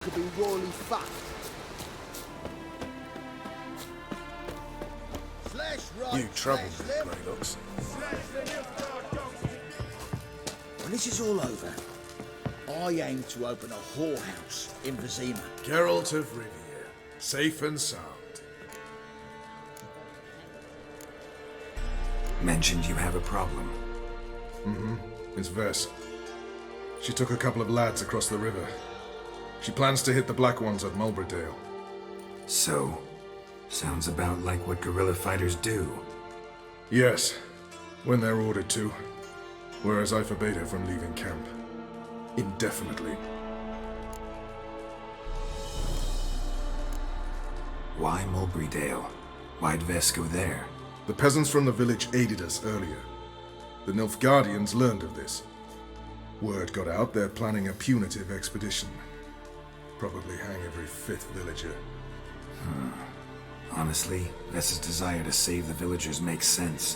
could be royally fucked. You troubled me, Grey Looks. When this is all over, I aim to open a whorehouse in Vizima. Geralt of Rivia, safe and sound. Mentioned you have a problem. It's Vess. She took a couple of lads across the river. She plans to hit the Black Ones at Mulberydale. So, sounds about like what guerrilla fighters do. Yes, when they're ordered to. Whereas I forbade her from leaving camp. Indefinitely. Why Mulberydale? Why'd Vess go there? The peasants from the village aided us earlier. The Nilfgaardians learned of this. Word got out they're planning a punitive expedition. Probably hang every fifth villager. Honestly, Vess's desire to save the villagers makes sense.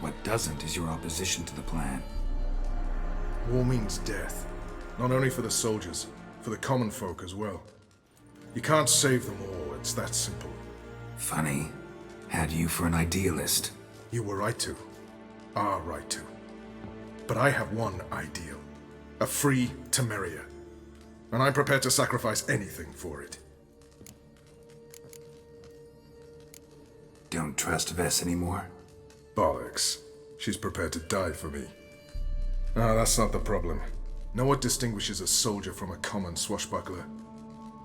What doesn't is your opposition to the plan. War means death. Not only for the soldiers, for the common folk as well. You can't save them all, it's that simple. Funny. Had you for an idealist. You were right to. Are right to. But I have one ideal. A free Temeria. And I'm prepared to sacrifice anything for it. Don't trust Vess anymore? Bollocks. She's prepared to die for me. Ah, that's not the problem. Know what distinguishes a soldier from a common swashbuckler?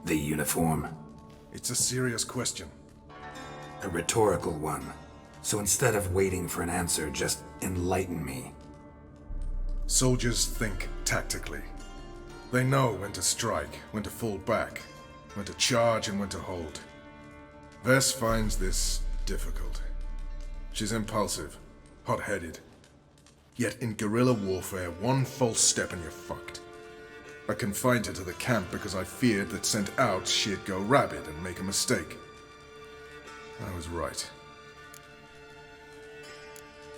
The uniform. It's a serious question. A rhetorical one. So instead of waiting for an answer, just enlighten me. Soldiers think tactically. They know when to strike, when to fall back, when to charge and when to hold. Vess finds this difficult. She's impulsive, hot-headed. Yet in guerrilla warfare, one false step and you're fucked. I confined her to the camp because I feared that sent out she'd go rabid and make a mistake. I was right.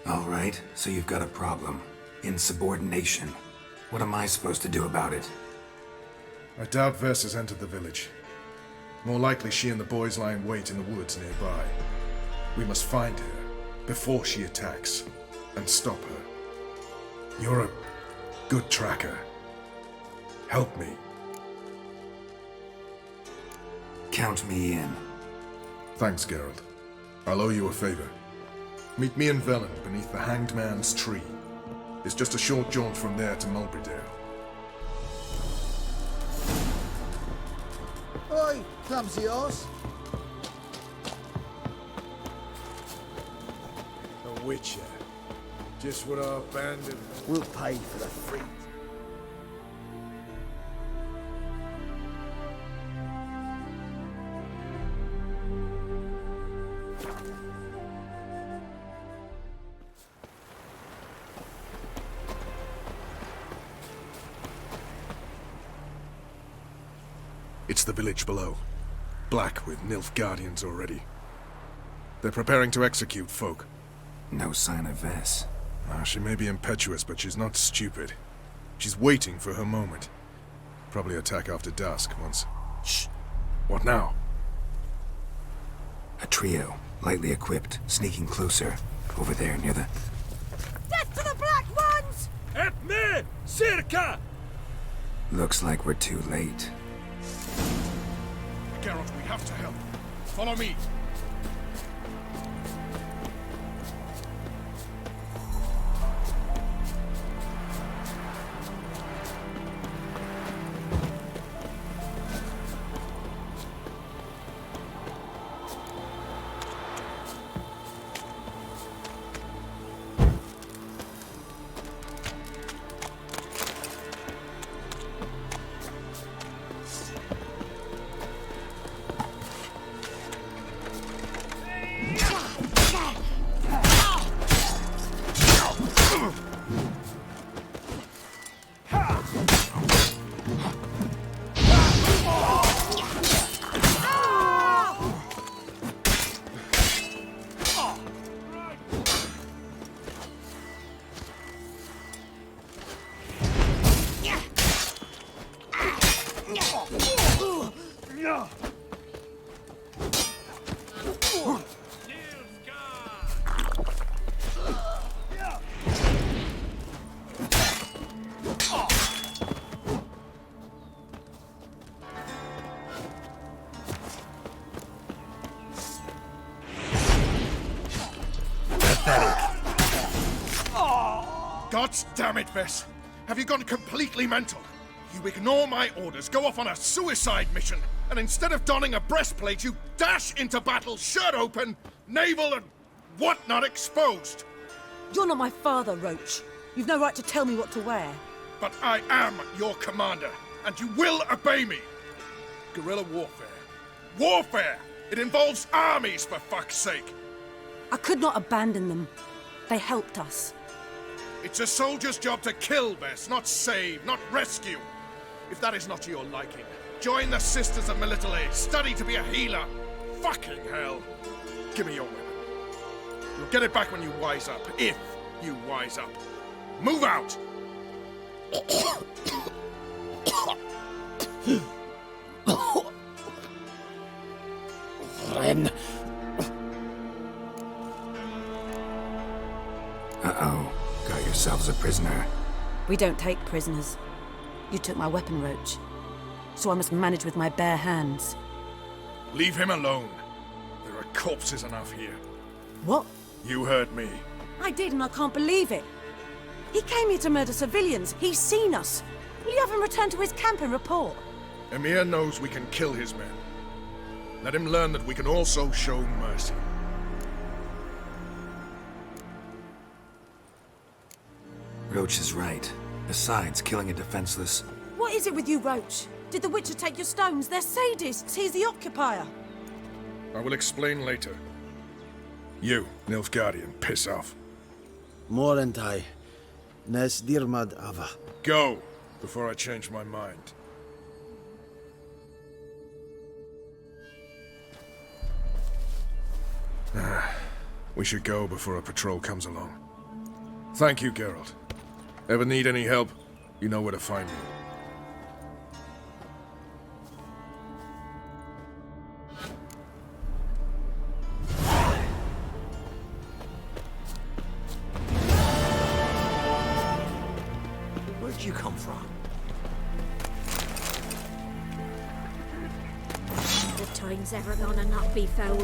Alright, so you've got a problem. Insubordination. What am I supposed to do about it? I doubt Vess has entered the village. More likely she and the boys lie in wait in the woods nearby. We must find her before she attacks and stop her. You're a good tracker. Help me. Count me in. Thanks, Geralt. I'll owe you a favor. Meet me in Velen beneath the Hanged Man's tree. It's just a short jaunt from there to Mulberydale. Oi, clumsy horse. A witcher. Just what our bandit... We'll pay for the freak. It's the village below. Black with Nilfgaardians already. They're preparing to execute folk. No sign of Vess. She may be impetuous, but she's not stupid. She's waiting for her moment. Probably attack after dusk once... Shh! What now? A trio, lightly equipped, sneaking closer. Over there near the... Death to the Black Ones! At me! Circa! Looks like we're too late. Geralt, we have to help. Follow me. God damn it, Vess! Have you gone completely mental? You ignore my orders, go off on a suicide mission, and instead of donning a breastplate, you dash into battle, shirt open, navel and whatnot exposed! You're not my father, Roach. You've no right to tell me what to wear. But I am your commander, and you will obey me! Guerrilla warfare. Warfare! It involves armies, for fuck's sake! I could not abandon them. They helped us. It's a soldier's job to kill, Vess, not save, not rescue. If that is not to your liking, join the Sisters of Melitele, study to be a healer. Fucking hell. Give me your weapon. You'll get it back when you wise up, if you wise up. Move out! Ren. Uh-oh. Got yourselves a prisoner. We don't take prisoners. You took my weapon, Roach. So I must manage with my bare hands. Leave him alone. There are corpses enough here. What? You heard me. I did, and I can't believe it. He came here to murder civilians. He's seen us. Will you have him return to his camp and report? Emir knows we can kill his men. Let him learn that we can also show mercy. Roach is right. Besides, killing a defenseless... What is it with you, Roach? Did the Witcher take your stones? They're sadists. He's the occupier. I will explain later. You, Nilfgaardian, piss off. Morentai. Nes dirmad ava. Go, before I change my mind. We should go before a patrol comes along. Thank you, Geralt. Ever need any help, you know where to find me. Where'd you come from? The time's ever gonna not be foul.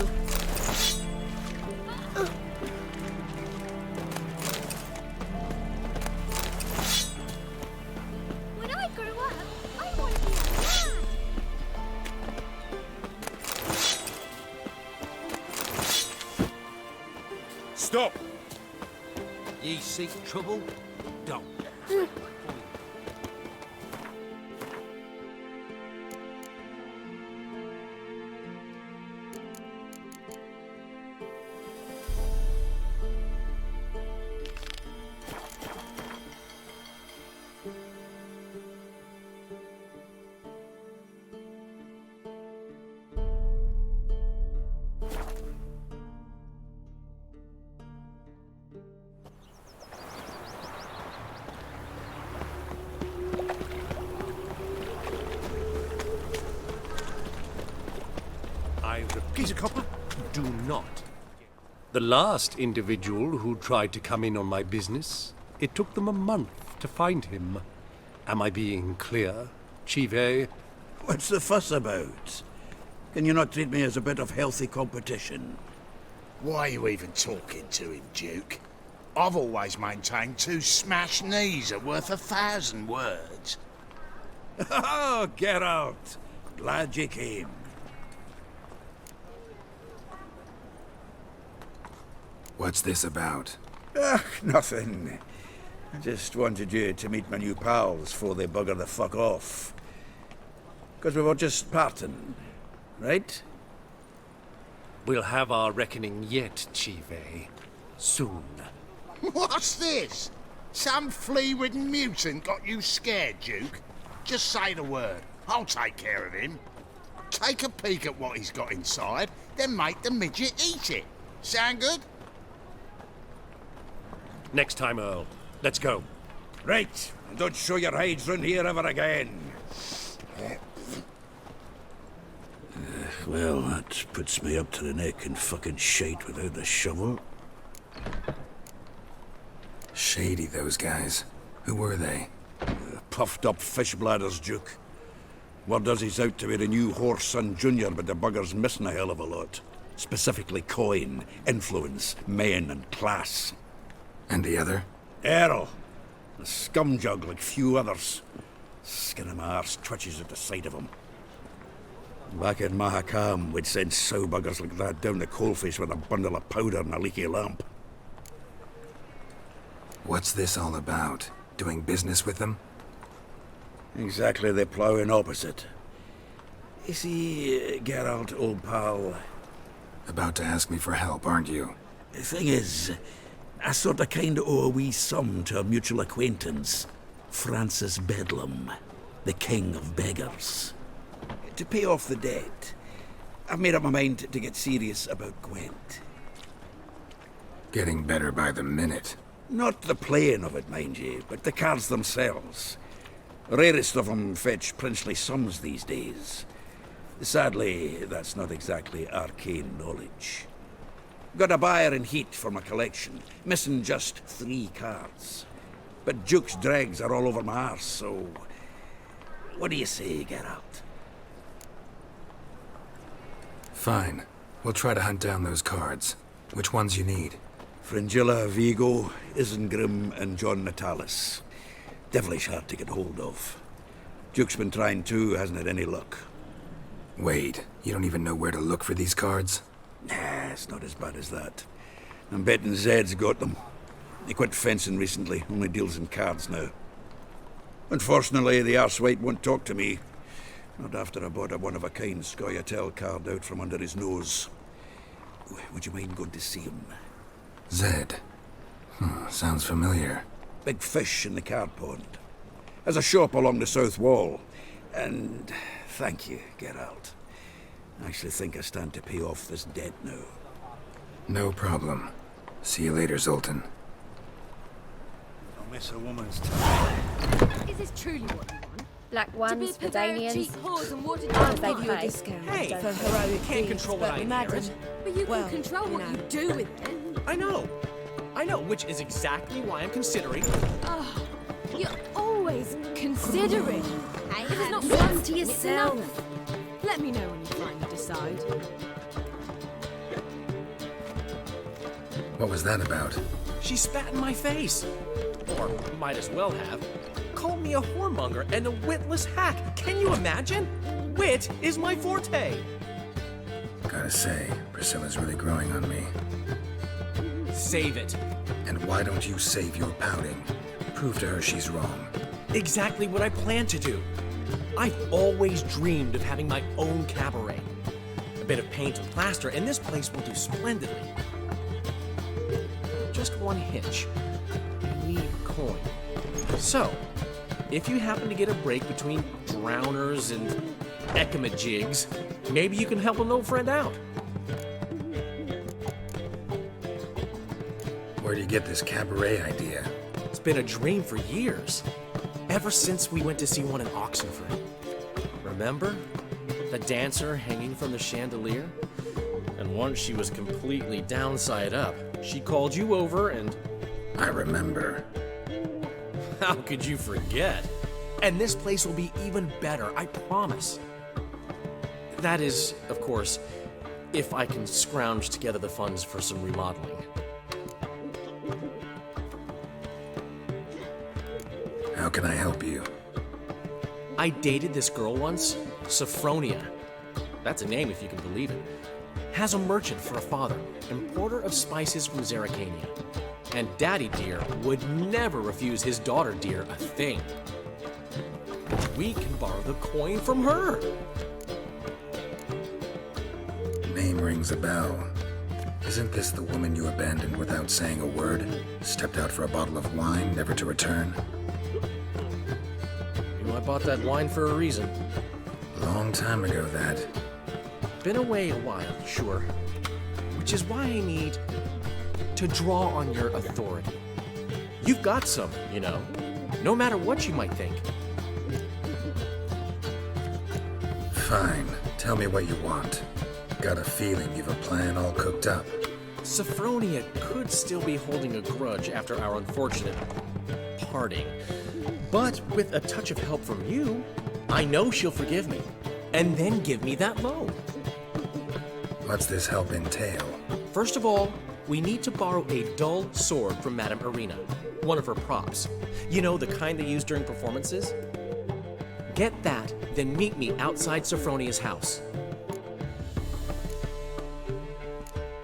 When I grow up, I want to be a man. Stop! Ye seek trouble? Don't. I repeat, a couple, do not. The last individual who tried to come in on my business, it took them a month to find him. Am I being clear, Chive? What's the fuss about? Can you not treat me as a bit of healthy competition? Why are you even talking to him, Duke? I've always maintained 2 smashed knees are worth 1,000 words. Oh, get out! Glad you came. What's this about? Nothing. I just wanted you to meet my new pals before they bugger the fuck off. Because we were just parting, right? We'll have our reckoning yet, Chive. Soon. What's this? Some flea-ridden mutant got you scared, Duke? Just say the word. I'll take care of him. Take a peek at what he's got inside, then make the midget eat it. Sound good? Next time, Earl. Let's go. Right, and don't show your hides round here ever again. Well, that puts me up to the neck in fucking shite without the shovel. Shady, those guys. Who were they? Puffed up fish bladders, Duke. Word does he's out to be the new Horse Son Jr., but the bugger's missing a hell of a lot. Specifically coin, influence, men, and class. And the other? Errol. A scumjug like few others. Skin of my arse twitches at the sight of him. Back in Mahakam, we'd send sow buggers like that down the coalface with a bundle of powder and a leaky lamp. What's this all about? Doing business with them? Exactly the ploughing opposite. You see, Geralt, old pal... About to ask me for help, aren't you? The thing is, I sorta kinda owe a wee sum to a mutual acquaintance. Francis Bedlam, the king of beggars. To pay off the debt, I've made up my mind to get serious about Gwent. Getting better by the minute. Not the playing of it, mind you, but the cards themselves. Rarest of them fetch princely sums these days. Sadly, that's not exactly arcane knowledge. Got a buyer in heat for my collection, missing just 3 cards. But Duke's dregs are all over my arse, so... What do you say, Geralt? Fine. We'll try to hunt down those cards. Which ones you need? Fringilla, Vigo, Isengrim, and John Natalis. Devilish hard to get hold of. Duke's been trying too, hasn't had any luck. Wait, you don't even know where to look for these cards? Nah, it's not as bad as that. I'm betting Zed's got them. He quit fencing recently, only deals in cards now. Unfortunately, the arsewite won't talk to me. Not after I bought a one-of-a-kind Scoia'tael card out from under his nose. Would you mind going to see him? Zed. Sounds familiar. Big fish in the card pond. Has a shop along the south wall. And thank you, Geralt. I actually think I stand to pay off this debt now. No problem. See you later, Zoltan. Don't miss a woman's time. Is this truly what you want? Black ones, to be a purveyor of Verdanians. cheap whores and watered I'll down save wine. you a discount. Hey, for heroic can't control what I inherit. But you Well, can control you what know. you do with it. I know, which is exactly why I'm considering. Oh, you're always considering. If it's not Listen one to yourself. Let me know when you finally decide. What was that about? She spat in my face. Or might as well have. Called me a whoremonger and a witless hack. Can you imagine? Wit is my forte. Gotta say, Priscilla's really growing on me. Save it. And why don't you save your pouting? Prove to her she's wrong. Exactly what I plan to do. I've always dreamed of having my own cabaret. A bit of paint and plaster, and this place will do splendidly. Just one hitch. I need coin. So, if you happen to get a break between drowners and ekamajigs, maybe you can help an old friend out. Where do you get this cabaret idea? It's been a dream for years. Ever since we went to see one in Oxenford. Remember? The dancer hanging from the chandelier? And once she was completely downside up, she called you over and... I remember. How could you forget? And this place will be even better, I promise. That is, of course, if I can scrounge together the funds for some remodeling. How can I help you? I dated this girl once, Sophronia. That's a name if you can believe it. Has a merchant for a father, importer of spices from Zerrikania. And Daddy Dear would never refuse his daughter Dear a thing. We can borrow the coin from her. Name rings a bell. Isn't this the woman you abandoned without saying a word? Stepped out for a bottle of wine, never to return? You know, I bought that wine for a reason. Long time ago, that. Been away a while, sure. Which is why I need to draw on your authority. You've got some, you know, no matter what you might think. Fine. Tell me what you want. Got a feeling you've a plan all cooked up. Sophronia could still be holding a grudge after our unfortunate parting. But with a touch of help from you, I know she'll forgive me. And then give me that loan. What's this help entail? First of all, we need to borrow a dull sword from Madame Irina, one of her props. You know, the kind they use during performances? Get that, then meet me outside Sophronia's house.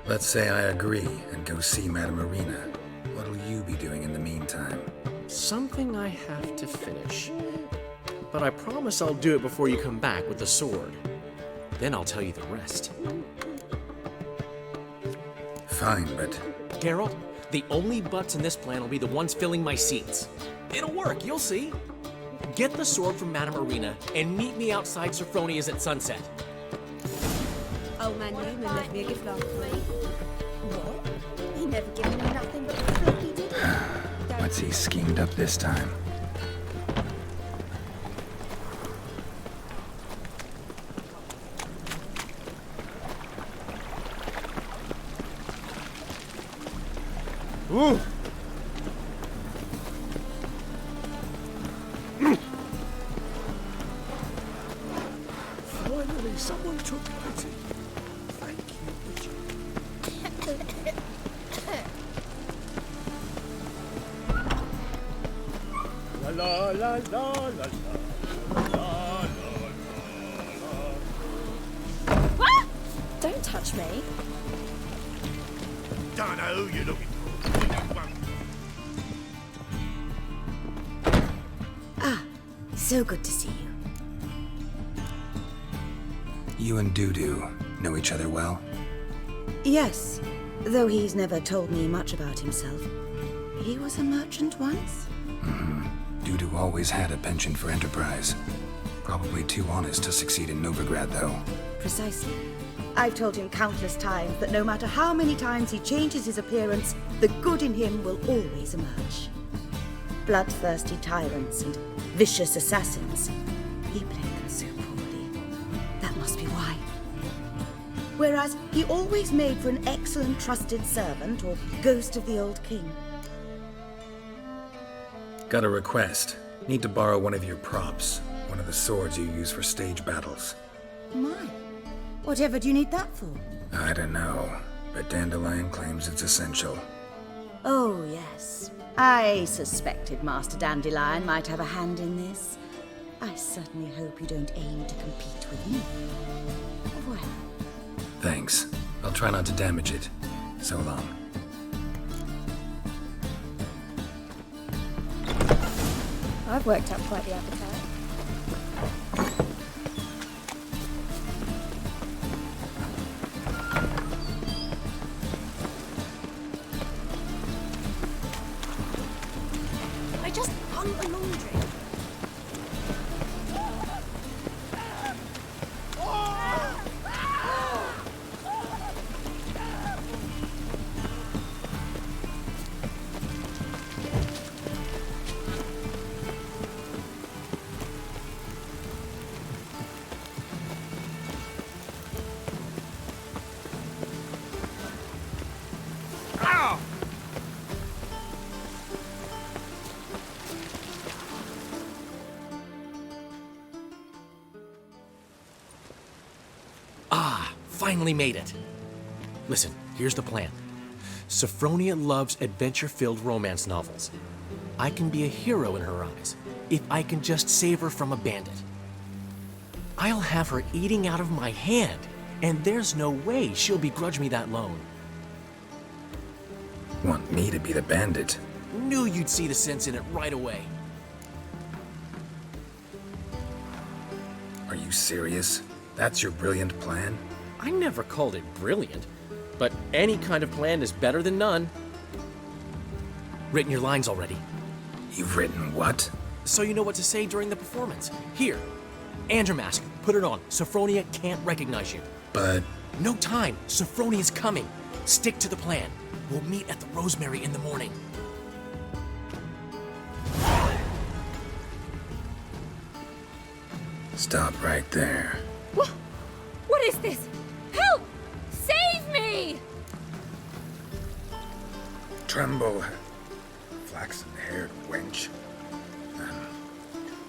Let's say I agree and go see Madame Irina. What'll you be doing in the meantime? Something I have to finish. But I promise I'll do it before you come back with the sword. Then I'll tell you the rest. Fine, but... Geralt, the only butts in this plan will be the ones filling my seats. It'll work, you'll see. Get the sword from Madame Irina and meet me outside Sophronia's at sunset. Old man Newman left me a gift last week. What? He never given me nothing but the floppy, did he? What's he schemed up this time? Ooh! Finally, someone took pity. Thank you, La la la la la la la la. What? Don't touch me. Don't know who you're looking for. So good to see you. You and Dudu know each other well? Yes, though he's never told me much about himself. He was a merchant once? Dudu always had a penchant for enterprise. Probably too honest to succeed in Novigrad, though. Precisely. I've told him countless times that no matter how many times he changes his appearance, the good in him will always emerge. Bloodthirsty tyrants and vicious assassins. He played them so poorly. That must be why. Whereas he always made for an excellent trusted servant or ghost of the old king. Got a request. Need to borrow one of your props. One of the swords you use for stage battles. My, whatever do you need that for? I don't know, but Dandelion claims it's essential. Oh, yes. I suspected Master Dandelion might have a hand in this. I certainly hope you don't aim to compete with me. Au revoir. Thanks. I'll try not to damage it. So long. I've worked up quite the appetite. I just hung the laundry. Finally made it. Listen, here's the plan. Sophronia loves adventure-filled romance novels. I can be a hero in her eyes if I can just save her from a bandit. I'll have her eating out of my hand, and there's no way she'll begrudge me that loan. Want me to be the bandit? Knew you'd see the sense in it right away. Are you serious? That's your brilliant plan? I never called it brilliant, but any kind of plan is better than none. Written your lines already. You've written what? So you know what to say during the performance. Here, and your mask. Put it on. Sophronia can't recognize you. But... No time. Sophronia's coming. Stick to the plan. We'll meet at the Rosemary in the morning. Stop right there. is this? Help! Save me! Tremble, flaxen-haired wench.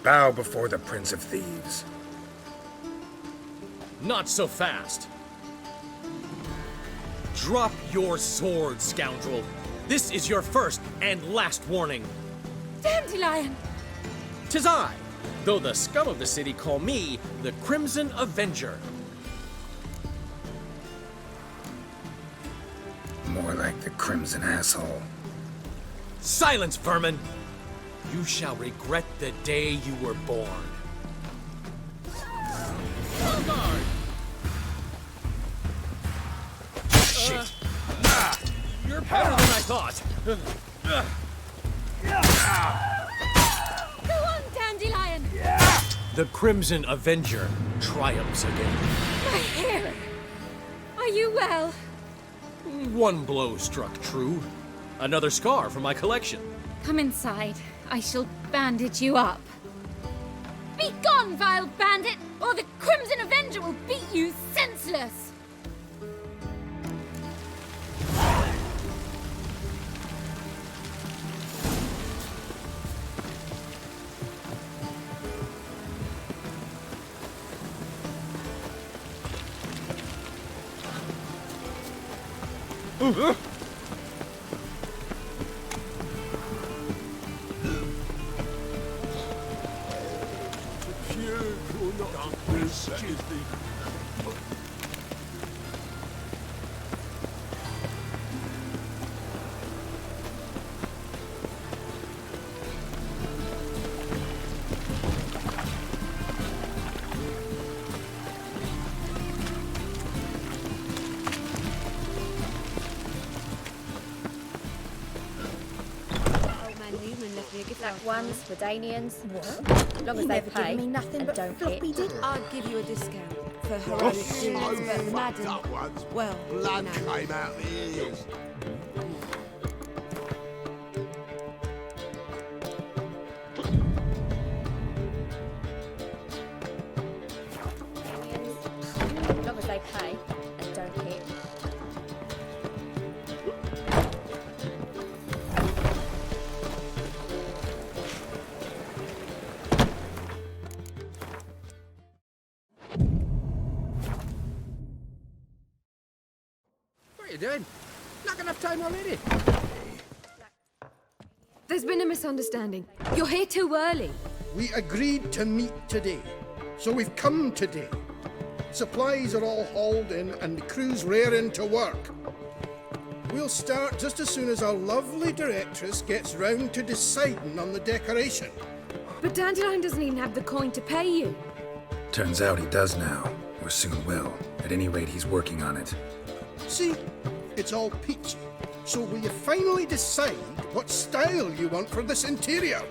Bow before the Prince of Thieves. Not so fast. Drop your sword, scoundrel. This is your first and last warning. Dandelion! 'Tis I, though the scum of the city call me the Crimson Avenger. More like the Crimson Asshole. Silence, vermin! You shall regret the day you were born. On guard! Shit! You're better than I thought! Go on, Dandelion! The Crimson Avenger triumphs again. My hair! Are you well? One blow struck true. Another scar from my collection. Come inside. I shall bandage you up. Be gone, vile bandit, or the Crimson Avenger will beat you senseless! Black ones, Redanians. What? Long as He they never pay given me nothing and but don't floppy hit. diddle. I'd give you a discount for heroic deeds, but madam, well, Blood you know. came out the ears. Long as they pay and don't hit. What are you doing? Not enough time already. There's been a misunderstanding. You're here too early. We agreed to meet today, so we've come today. Supplies are all hauled in and the crew's raring to work. We'll start just as soon as our lovely directress gets round to deciding on the decoration. But Dandelion doesn't even have the coin to pay you. Turns out he does now, or soon will. At any rate, he's working on it. See, it's all peachy. So will you finally decide what style you want for this interior?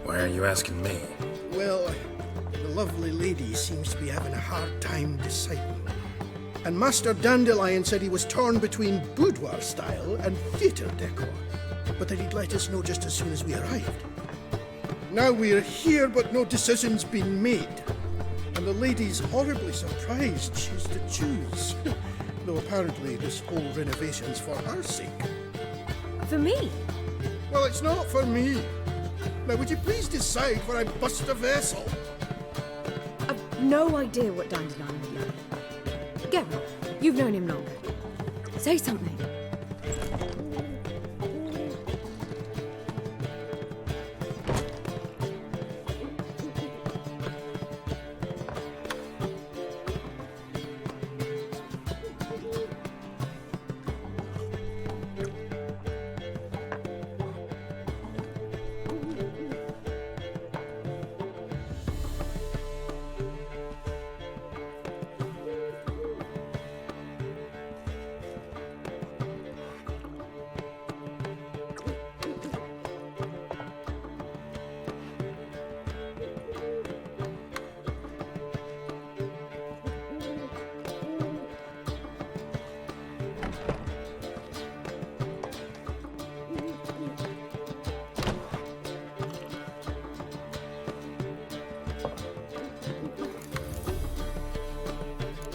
Why are you asking me? Well, the lovely lady seems to be having a hard time deciding. And Master Dandelion said he was torn between boudoir style and theatre decor, but that he'd let us know just as soon as we arrived. Now we're here, but no decision's been made. And the lady's horribly surprised she's to choose. Though apparently this whole renovation's for her sake. For me? Well, it's not for me. Now, would you please decide where I bust a vessel? I've no idea what Dandelion would like. Geralt, you've known him longer. Say something.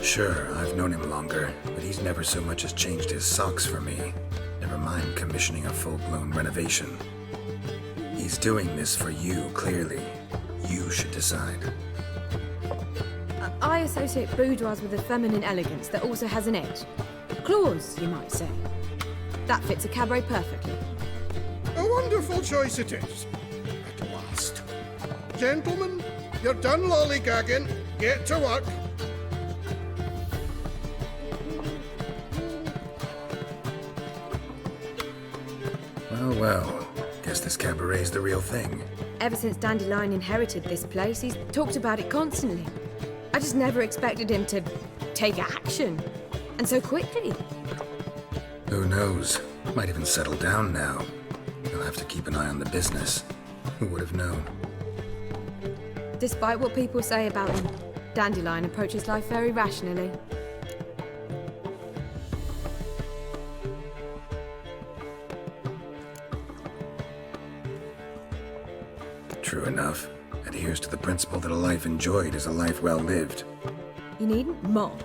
Sure, I've known him longer, but he's never so much as changed his socks for me. Never mind commissioning a full-blown renovation. He's doing this for you, clearly. You should decide. I associate boudoirs with a feminine elegance that also has an edge. Claws, you might say. That fits a cabaret perfectly. A wonderful choice it is. At last. Gentlemen, you're done lollygagging. Get to work. Well, guess this cabaret's the real thing. Ever since Dandelion inherited this place, he's talked about it constantly. I just never expected him to take action. And so quickly. Who knows? Might even settle down now. He'll have to keep an eye on the business. Who would have known? Despite what people say about him, Dandelion approaches life very rationally. True enough. Adheres to the principle that a life enjoyed is a life well lived. You needn't mock.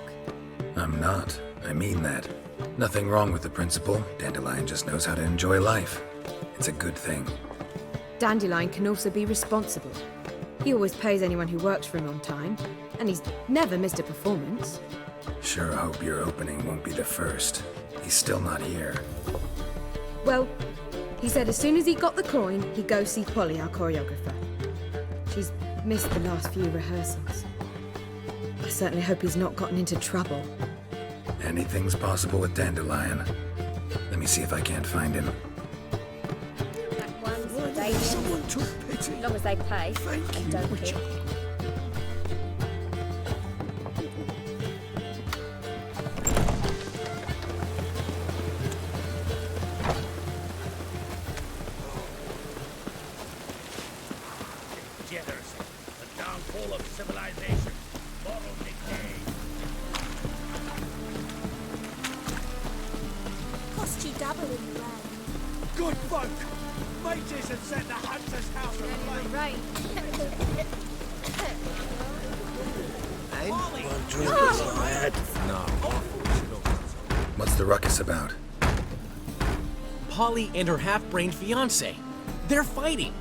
I'm not. I mean that. Nothing wrong with the principle. Dandelion just knows how to enjoy life. It's a good thing. Dandelion can also be responsible. He always pays anyone who works for him on time, and he's never missed a performance. Sure hope your opening won't be the first. He's still not here. Well, he said as soon as he got the coin, he'd go see Polly, our choreographer. She's missed the last few rehearsals. I certainly hope he's not gotten into trouble. Anything's possible with Dandelion. Let me see if I can't find him. Someone took pity. As long as they pay and don't kill. Jitters, the downfall of civilization, moral decay. Cost you double in the rain. Good folk! Mages have set the hunter's house aflame. Right. What's the ruckus about? Polly and her half-brained fiancé. They're fighting.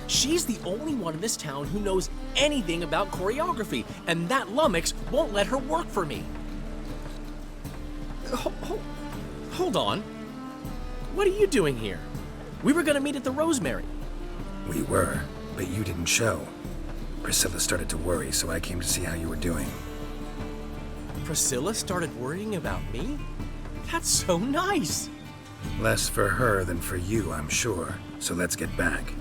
She's the only one in this town who knows anything about choreography, and that lummox won't let her work for me. Hold on. What are you doing here? We were gonna meet at the Rosemary. We were, but you didn't show. Priscilla started to worry, so I came to see how you were doing. Priscilla started worrying about me? That's so nice! Less for her than for you, I'm sure. So let's get back.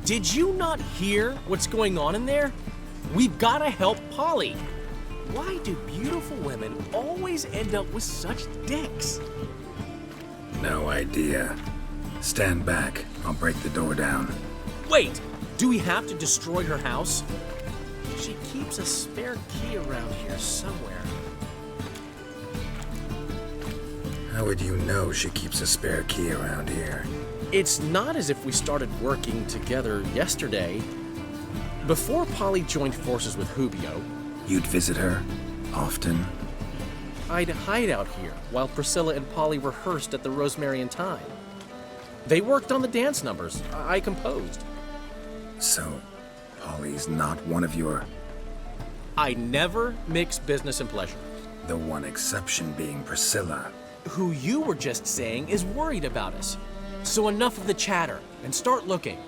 Did you not hear what's going on in there? We've gotta help Polly. Why do beautiful women always end up with such dicks? No idea. Stand back. I'll break the door down. Wait! Do we have to destroy her house? She keeps a spare key around here somewhere. How would you know she keeps a spare key around here? It's not as if we started working together yesterday. Before Polly joined forces with Hubio, You'd visit her? Often? I'd hide out here while Priscilla and Polly rehearsed at the Rosemary and Thyme. They worked on the dance numbers I composed. So, Polly's not one of your... I never mix business and pleasure. The one exception being Priscilla. Who you were just saying is worried about us. So enough of the chatter, and start looking.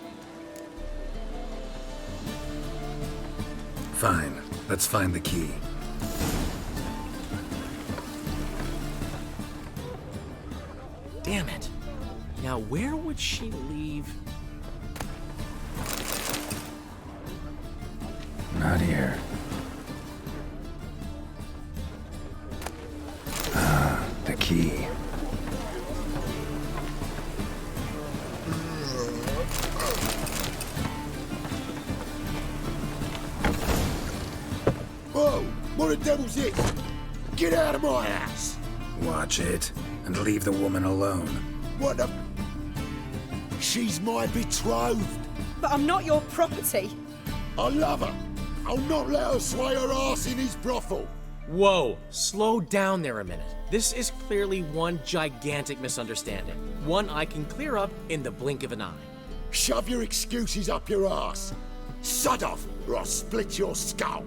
Fine. Let's find the key. Damn it. Now where would she leave? Not here. Ah, the key. Whoa! What the devil's this? Get out of my house! Watch it, and leave the woman alone. What the... She's my betrothed. But I'm not your property. I love her. I'll not let her sway her ass in his brothel. Whoa, slow down there a minute. This is clearly one gigantic misunderstanding. One I can clear up in the blink of an eye. Shove your excuses up your ass. Sod off, or I'll split your skull.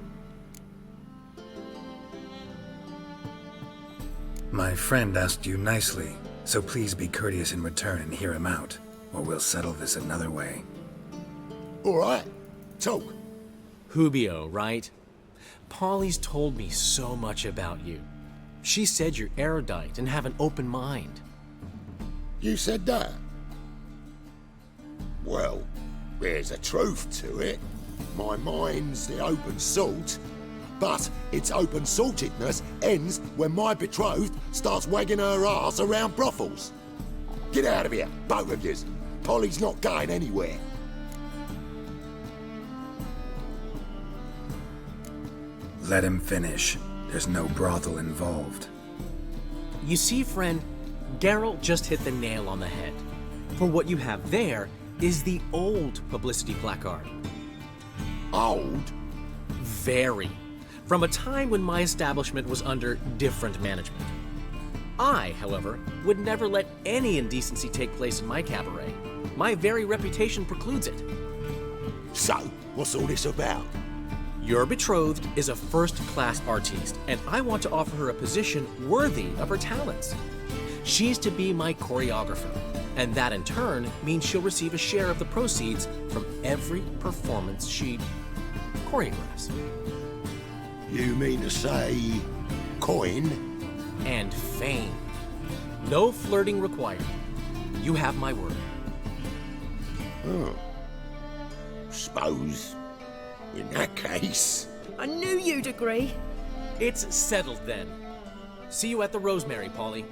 My friend asked you nicely, so please be courteous in return and hear him out, or we'll settle this another way. All right, talk. Hubio, right? Polly's told me so much about you. She said you're erudite and have an open mind. You said that? Well, there's a truth to it. My mind's the open salt, but its open saltedness ends when my betrothed starts wagging her ass around brothels. Get out of here, both of yous. Polly's not going anywhere. Let him finish. There's no brothel involved. You see, friend, Geralt just hit the nail on the head. For what you have there is the old publicity placard. Old? Very. From a time when my establishment was under different management. I, however, would never let any indecency take place in my cabaret. My very reputation precludes it. So, what's all this about? Your betrothed is a first-class artiste, and I want to offer her a position worthy of her talents. She's to be my choreographer, and that in turn means she'll receive a share of the proceeds from every performance she choreographs. You mean to say coin? And fame. No flirting required. You have my word. Oh. Suppose, in that case... I knew you'd agree. It's settled then. See you at the Rosemary, Polly.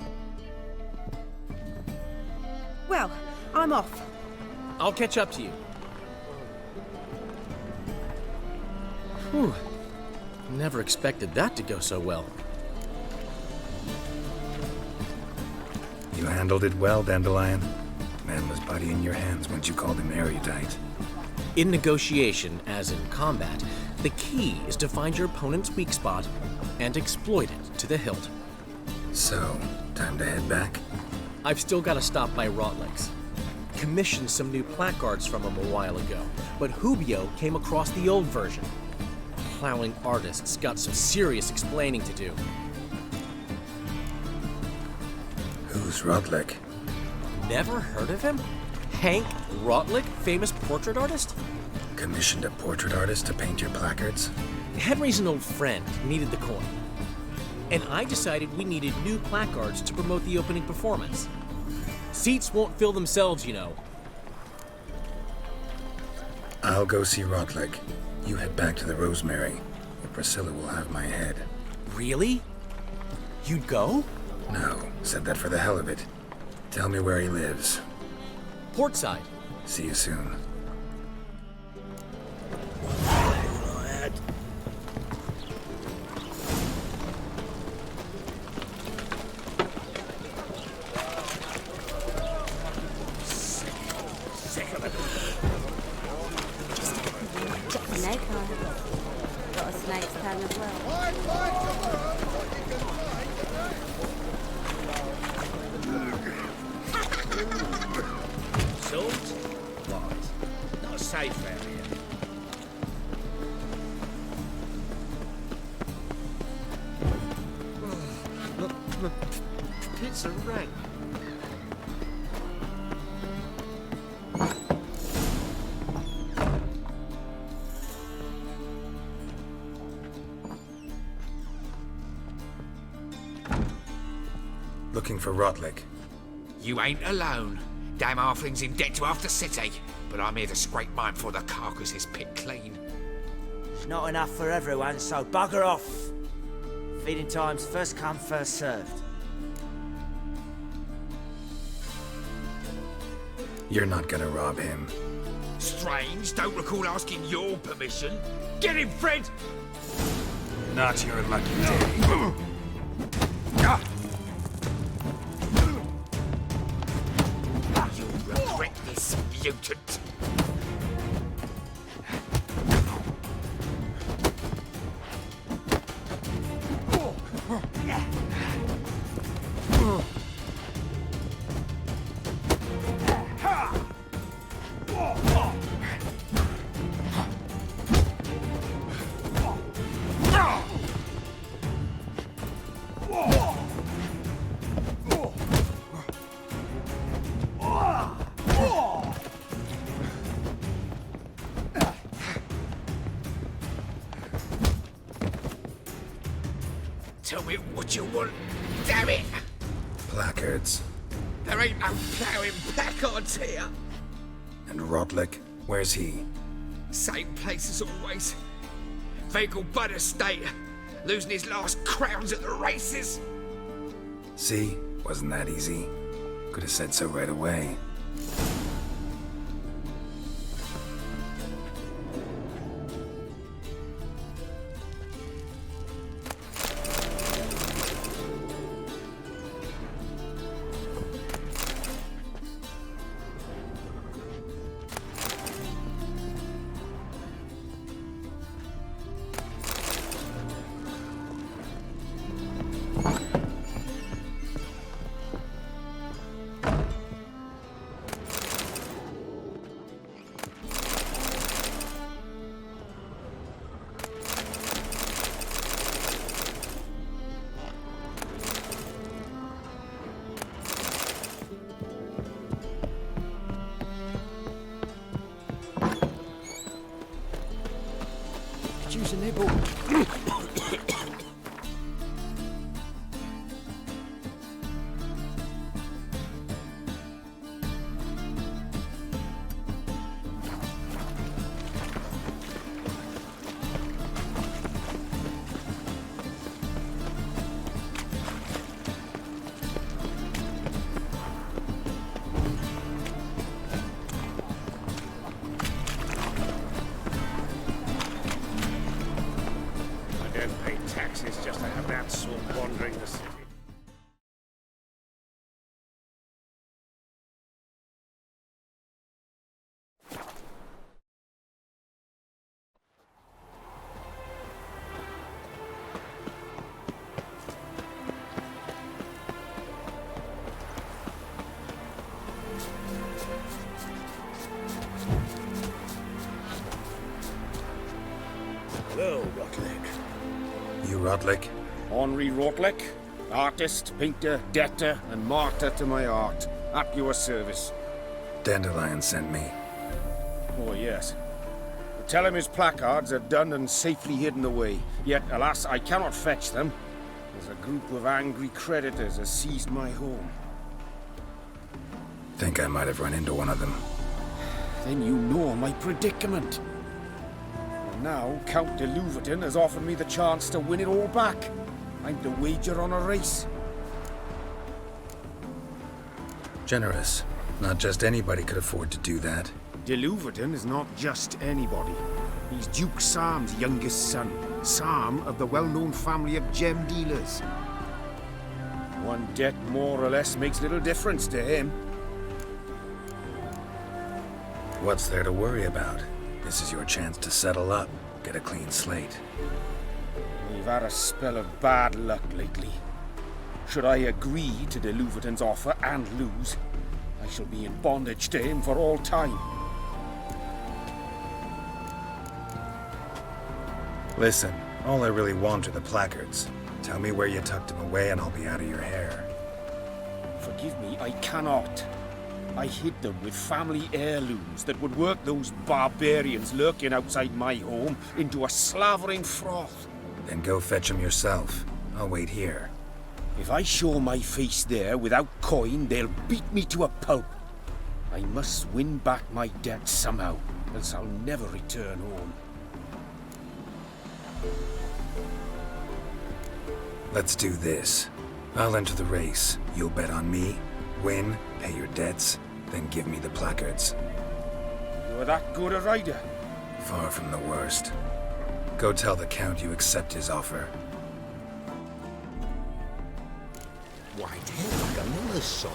Well, I'm off. I'll catch up to you. Whew. Never expected that to go so well. You handled it well, Dandelion. Man was buddy in your hands once you called him erudite. In negotiation, as in combat, the key is to find your opponent's weak spot and exploit it to the hilt. So, time to head back? I've still got to stop by Rotlick's. Commissioned some new placards from him a while ago, but Hubio came across the old version. Plowing artists got some serious explaining to do. Who's Rotlick? Never heard of him? Hank Rotlick, famous portrait artist? Commissioned a portrait artist to paint your placards? Henry's an old friend, needed the coin. And I decided we needed new placards to promote the opening performance. Seats won't fill themselves, you know. I'll go see Rotlick. You head back to the Rosemary, or Priscilla will have my head. Really? You'd go? No, said that for the hell of it. Tell me where he lives. Portside. See you soon. Snake eye. Got a snake's tongue as well. Salt? Right. Not a safe area. Pizza rank. Looking for Rotlick. You ain't alone. Damn halfling's in debt to half the city, but I'm here to scrape mine before the carcass is picked clean. It's not enough for everyone, so bugger off. Feeding time's first come, first served. You're not gonna rob him. Strange, don't recall asking your permission. Get him, Fred! Not your lucky day. You'll regret this, mutant. Tell me what you want. Damn it! Placards. There ain't no ploughing placards here. And Rodlick, where's he? Same place as always. Vehicle Bud Estate. Losing his last crowns at the races. See? Wasn't that easy? Could have said so right away. Use a nibble. Just to have that sort wandering the city. Hello, Rotlick. You Rodlick? Henri Rotlick, artist, painter, debtor, and martyr to my art. At your service. Dandelion sent me. Oh, yes. Tell him his placards are done and safely hidden away. Yet, alas, I cannot fetch them, as a group of angry creditors has seized my home. Think I might have run into one of them. Then you know my predicament. And now, Count de Louverton has offered me the chance to win it all back. I'm to wager on a race. Generous. Not just anybody could afford to do that. De Louverton is not just anybody. He's Duke Sam's youngest son. Sam of the well-known family of gem dealers. One debt more or less makes little difference to him. What's there to worry about? This is your chance to settle up, get a clean slate. We've had a spell of bad luck lately. Should I agree to de Louverton's offer and lose, I shall be in bondage to him for all time. Listen, all I really want are the placards. Tell me where you tucked them away and I'll be out of your hair. Forgive me, I cannot. I hid them with family heirlooms that would work those barbarians lurking outside my home into a slavering froth. Then go fetch them yourself. I'll wait here. If I show my face there without coin, they'll beat me to a pulp. I must win back my debt somehow, else I'll never return home. Let's do this. I'll enter the race. You'll bet on me, win, pay your debts, then give me the placards. You're that good a rider? Far from the worst. Go tell the Count you accept his offer. White hair like a miller's son.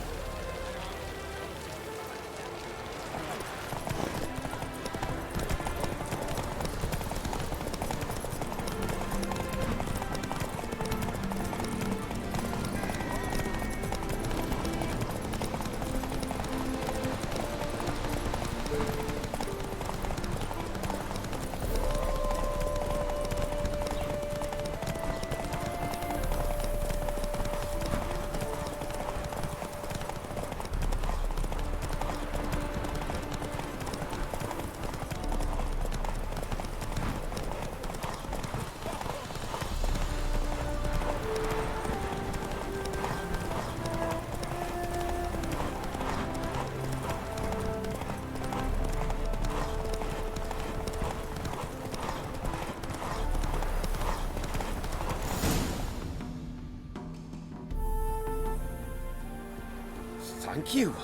Thank you.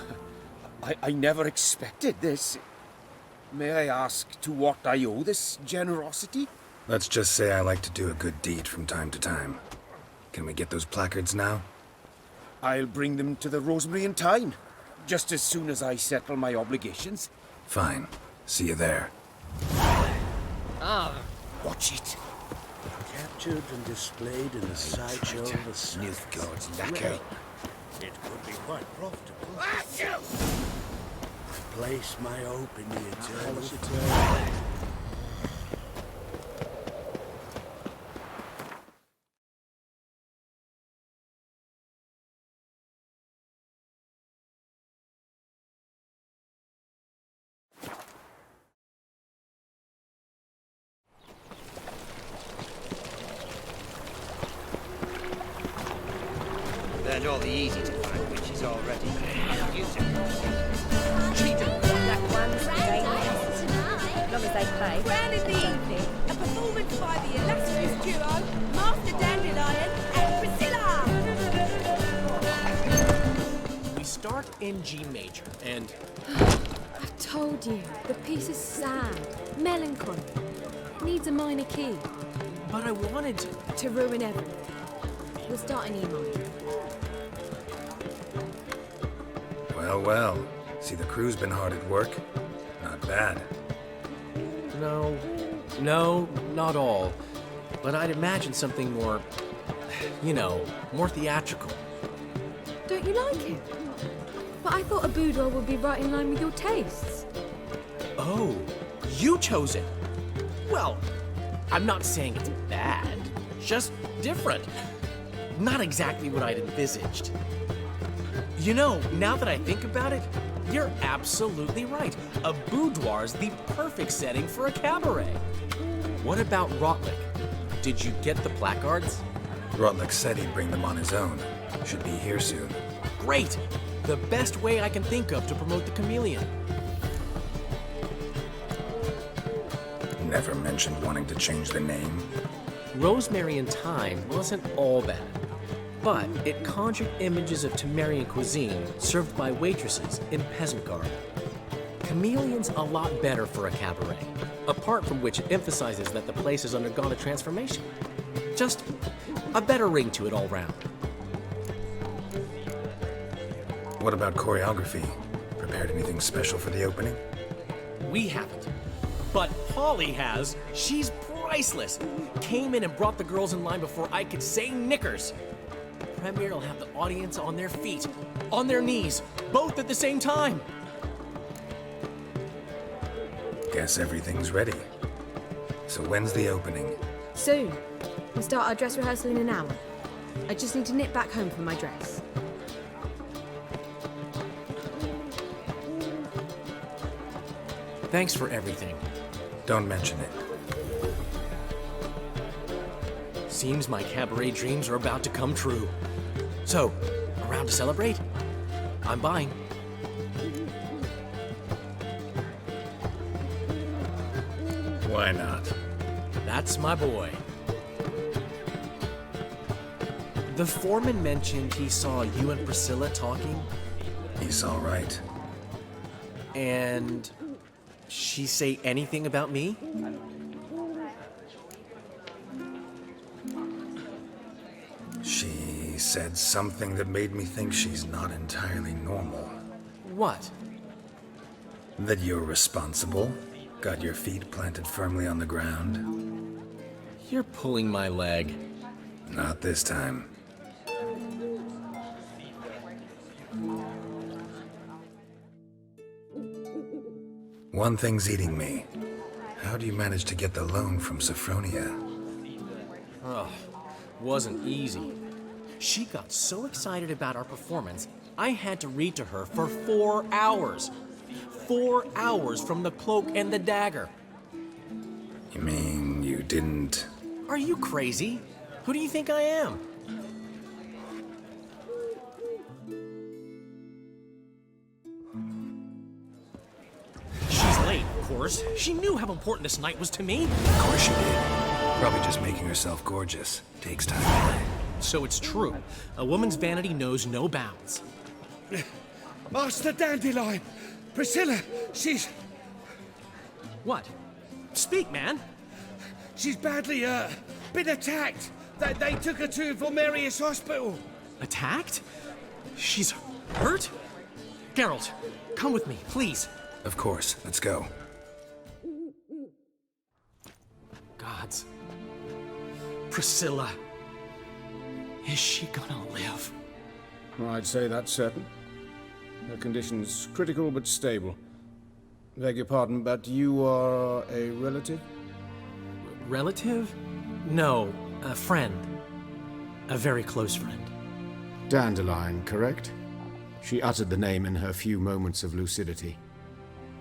I never expected this. May I ask to what I owe this generosity? Let's just say I like to do a good deed from time to time. Can we get those placards now? I'll bring them to the Rosemary and Tyne, just as soon as I settle my obligations. Fine. See you there. Ah, watch it. Captured and displayed in the sideshow of the sun. Newthgard's lacquey. It could be quite profitable. Place my hope in the eternal. Learned all the easy to find witches already. Black ones, as long as they pay. Crown in the evening, a performance by the illustrious duo, Master Dandelion and Priscilla! We start in G major, and... I told you, the piece is sad, melancholy. It needs a minor key. But I wanted to ruin everything. We'll start in E minor. Well, well. See, the crew's been hard at work. Not bad. No, not all. But I'd imagine something more, more theatrical. Don't you like it? But I thought a boudoir would be right in line with your tastes. Oh, you chose it. Well, I'm not saying it's bad, just different. Not exactly what I'd envisaged. Now that I think about it, you're absolutely right. A boudoir's the perfect setting for a cabaret. What about Rotlick? Did you get the placards? Rotlick said he'd bring them on his own. Should be here soon. Great! The best way I can think of to promote the chameleon. Never mentioned wanting to change the name. Rosemary and Thyme wasn't all bad, but it conjured images of Temerian cuisine served by waitresses in peasant garb. Chameleon's a lot better for a cabaret, apart from which it emphasizes that the place has undergone a transformation. Just a better ring to it all round. What about choreography? Prepared anything special for the opening? We haven't. But Polly has. She's priceless. Came in and brought the girls in line before I could say knickers. The premiere will have the audience on their feet, on their knees, both at the same time. Guess everything's ready. So when's the opening? Soon. We'll start our dress rehearsal in an hour. I just need to nip back home for my dress. Thanks for everything. Don't mention it. Seems my cabaret dreams are about to come true. So, around to celebrate? I'm buying. Why not? That's my boy. The foreman mentioned he saw you and Priscilla talking. He's all right. And she say anything about me? She said something that made me think she's not entirely normal. What? That you're responsible, got your feet planted firmly on the ground. You're pulling my leg. Not this time. One thing's eating me. How do you manage to get the loan from Sophronia? Oh, wasn't easy. She got so excited about our performance, I had to read to her for 4 hours. 4 hours from the Cloak and the Dagger. You mean you didn't... Are you crazy? Who do you think I am? She's late, of course. She knew how important this night was to me. Of course she did. Probably just making herself gorgeous. Takes time. So it's true. A woman's vanity knows no bounds. Master Dandelion! Priscilla, she's... What? Speak, man! She's badly, been attacked. They took her to Vulmerius Hospital. Attacked? She's hurt? Geralt, come with me, please. Of course, let's go. Gods. Priscilla. Is she gonna live? I'd say that's certain. Her condition's critical but stable. Beg your pardon, but you are a relative? Relative? No, a friend. A very close friend. Dandelion, correct? She uttered the name in her few moments of lucidity.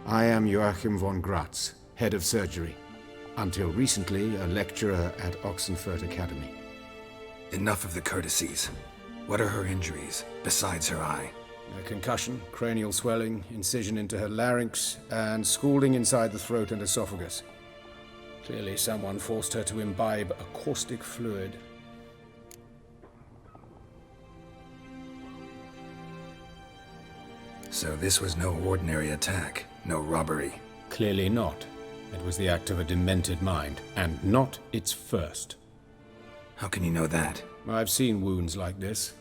I am Joachim von Gratz, head of surgery. Until recently, a lecturer at Oxenfurt Academy. Enough of the courtesies. What are her injuries, besides her eye? A concussion, cranial swelling, incision into her larynx, and scalding inside the throat and esophagus. Clearly someone forced her to imbibe a caustic fluid. So this was no ordinary attack, no robbery. Clearly not. It was the act of a demented mind, and not its first. How can you know that? I've seen wounds like this.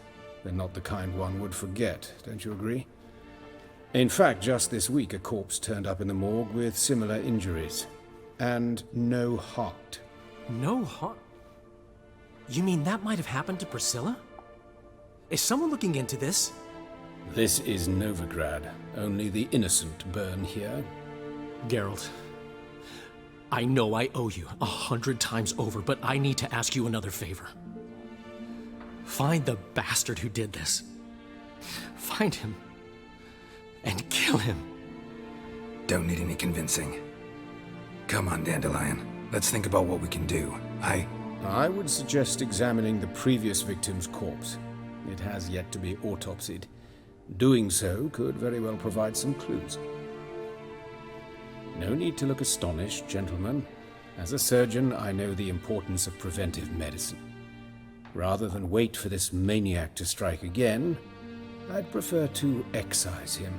They're not the kind one would forget, don't you agree? In fact, just this week a corpse turned up in the morgue with similar injuries. And no heart. No heart? You mean that might have happened to Priscilla? Is someone looking into this? This is Novigrad. Only the innocent burn here. Geralt, I know I owe you 100 times over, but I need to ask you another favor. Find the bastard who did this. Find him. And kill him. Don't need any convincing. Come on, Dandelion. Let's think about what we can do. I would suggest examining the previous victim's corpse. It has yet to be autopsied. Doing so could very well provide some clues. No need to look astonished, gentlemen. As a surgeon, I know the importance of preventive medicine. Rather than wait for this maniac to strike again, I'd prefer to excise him.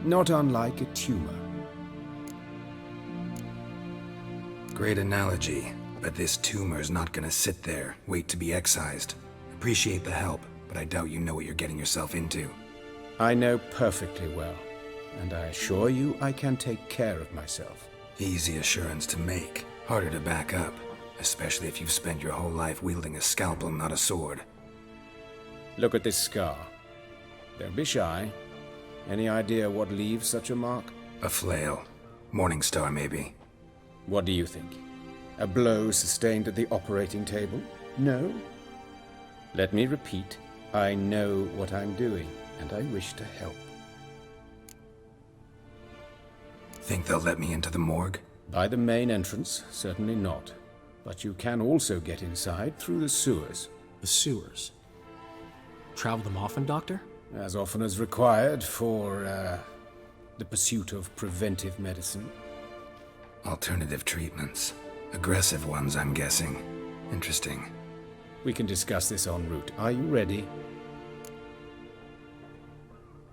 Not unlike a tumor. Great analogy, but this tumor's not gonna sit there, wait to be excised. Appreciate the help, but I doubt you know what you're getting yourself into. I know perfectly well, and I assure you I can take care of myself. Easy assurance to make, harder to back up, especially if you've spent your whole life wielding a scalpel, not a sword. Look at this scar. Don't be shy. Any idea what leaves such a mark? A flail. Morningstar, maybe. What do you think? A blow sustained at the operating table? No? Let me repeat. I know what I'm doing, and I wish to help. Think they'll let me into the morgue? By the main entrance, certainly not. But you can also get inside through the sewers. The sewers? Travel them often, Doctor? As often as required for, the pursuit of preventive medicine. Alternative treatments. Aggressive ones, I'm guessing. Interesting. We can discuss this en route. Are you ready?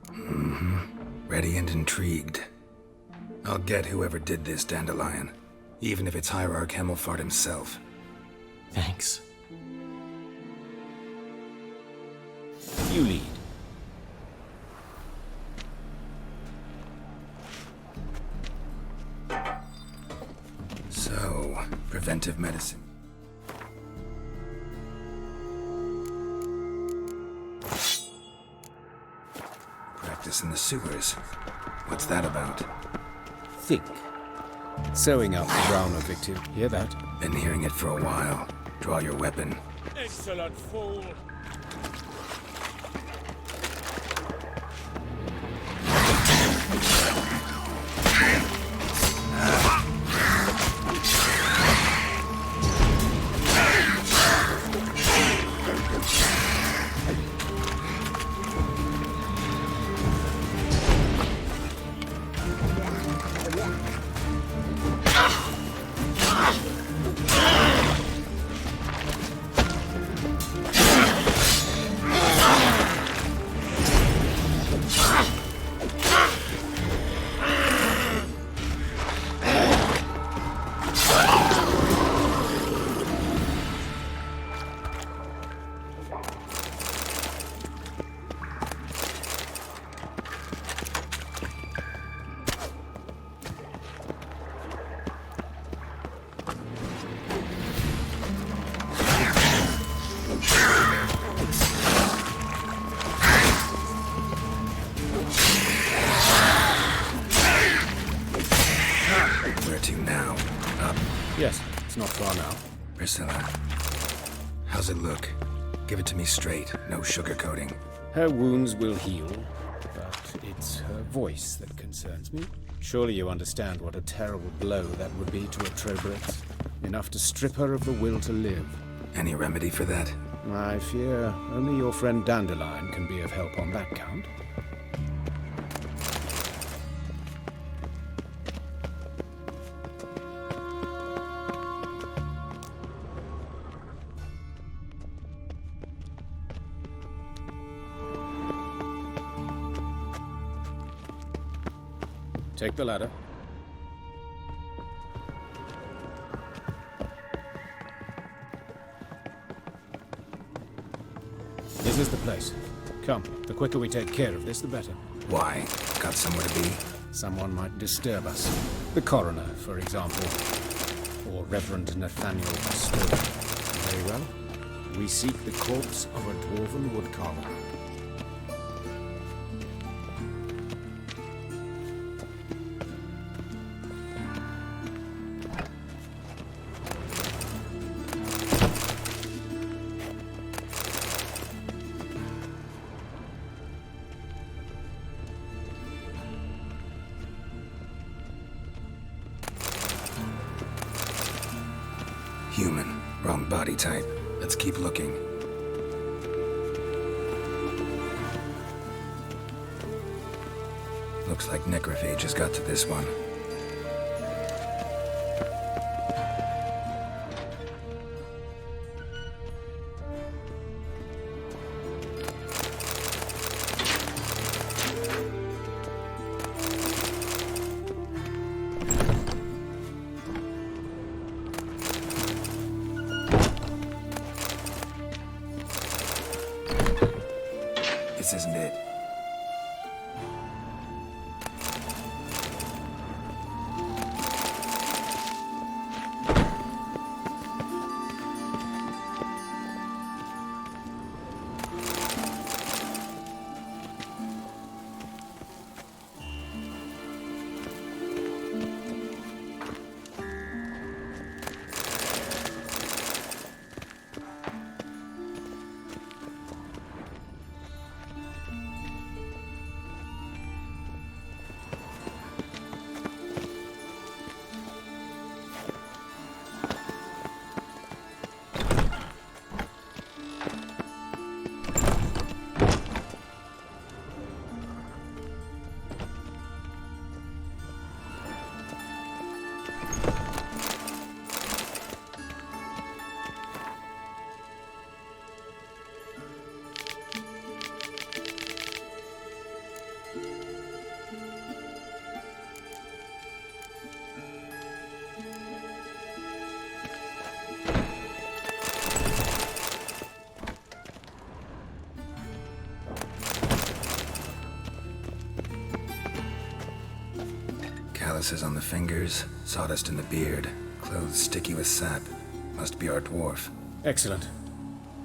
Mm-hmm. Ready and intrigued. I'll get whoever did this, Dandelion. Even if it's Hierarch Hemmelfart himself. Thanks. You lead. So, preventive medicine. Practice in the sewers. What's that about? Think. Sewing up the Browner victim. Hear that? Been hearing it for a while. Draw your weapon. Excellent fool! It's not far now. Priscilla, how's it look? Give it to me straight, no sugarcoating. Her wounds will heal, but it's her voice that concerns me. Surely you understand what a terrible blow that would be to a Trobrex. Enough to strip her of the will to live. Any remedy for that? I fear only your friend Dandelion can be of help on that count. Take the ladder. This is the place. Come, the quicker we take care of this, the better. Why? Got somewhere to be? Someone might disturb us. The coroner, for example. Or Reverend Nathaniel Stowe. Very well. We seek the corpse of a dwarven woodcarver. Human. Wrong body type. Let's keep looking. Looks like necrophages got to this one. This isn't it. Calluses on the fingers, sawdust in the beard, clothes sticky with sap. Must be our dwarf. Excellent.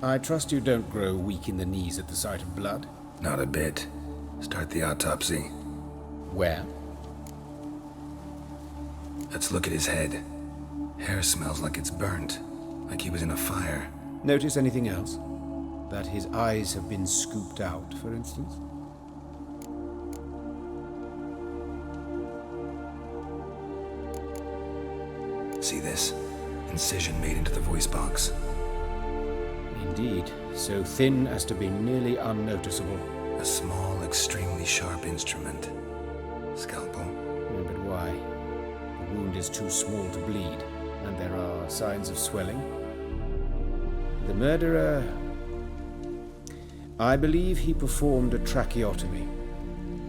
I trust you don't grow weak in the knees at the sight of blood? Not a bit. Start the autopsy. Where? Let's look at his head. Hair smells like it's burnt, like he was in a fire. Notice anything else? That his eyes have been scooped out, for instance? See this? Incision made into the voice box. Indeed, so thin as to be nearly unnoticeable. A small, extremely sharp instrument. Scalpel. But why? The wound is too small to bleed, and there are signs of swelling. The murderer... I believe he performed a tracheotomy,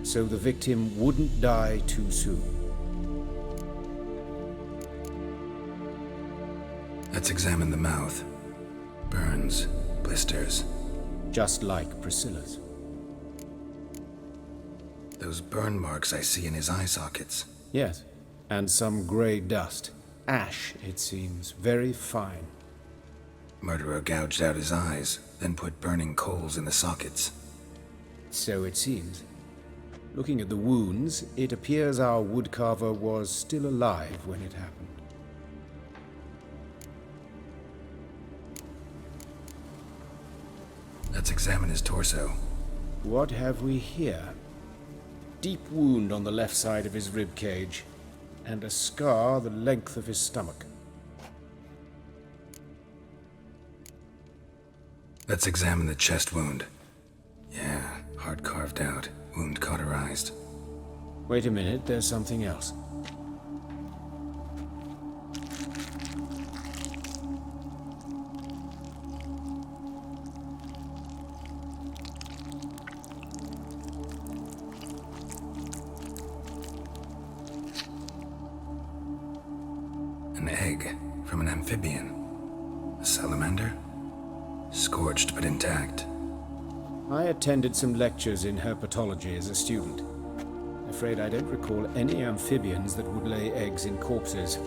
so the victim wouldn't die too soon. Let's examine the mouth. Burns, blisters. Just like Priscilla's. Those burn marks I see in his eye sockets. Yes, and some grey dust. Ash, it seems. Very fine. Murderer gouged out his eyes, then put burning coals in the sockets. So it seems. Looking at the wounds, it appears our woodcarver was still alive when it happened. Let's examine his torso. What have we here? Deep wound on the left side of his rib cage, and a scar the length of his stomach. Let's examine the chest wound. Yeah, heart carved out, wound cauterized. Wait a minute, there's something else. An egg from an amphibian. A salamander? Scorched but intact. I attended some lectures in herpetology as a student. Afraid I don't recall any amphibians that would lay eggs in corpses.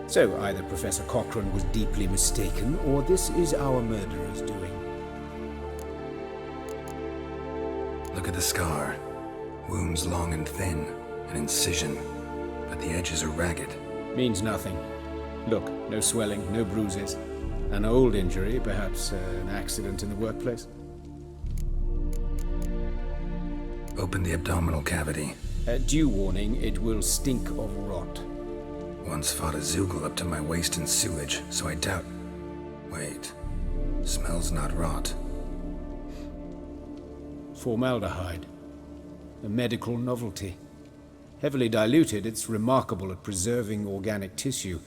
So either Professor Cochrane was deeply mistaken, or this is our murderer's doing. Look at the scar. Wounds long and thin, an incision, but the edges are ragged. Means nothing. Look, no swelling, no bruises. An old injury, perhaps an accident in the workplace. Open the abdominal cavity. Due warning, it will stink of rot. Once fought a Zoogle up to my waist in sewage, so I doubt... Wait. Smells not rot. Formaldehyde. A medical novelty. Heavily diluted, it's remarkable at preserving organic tissue.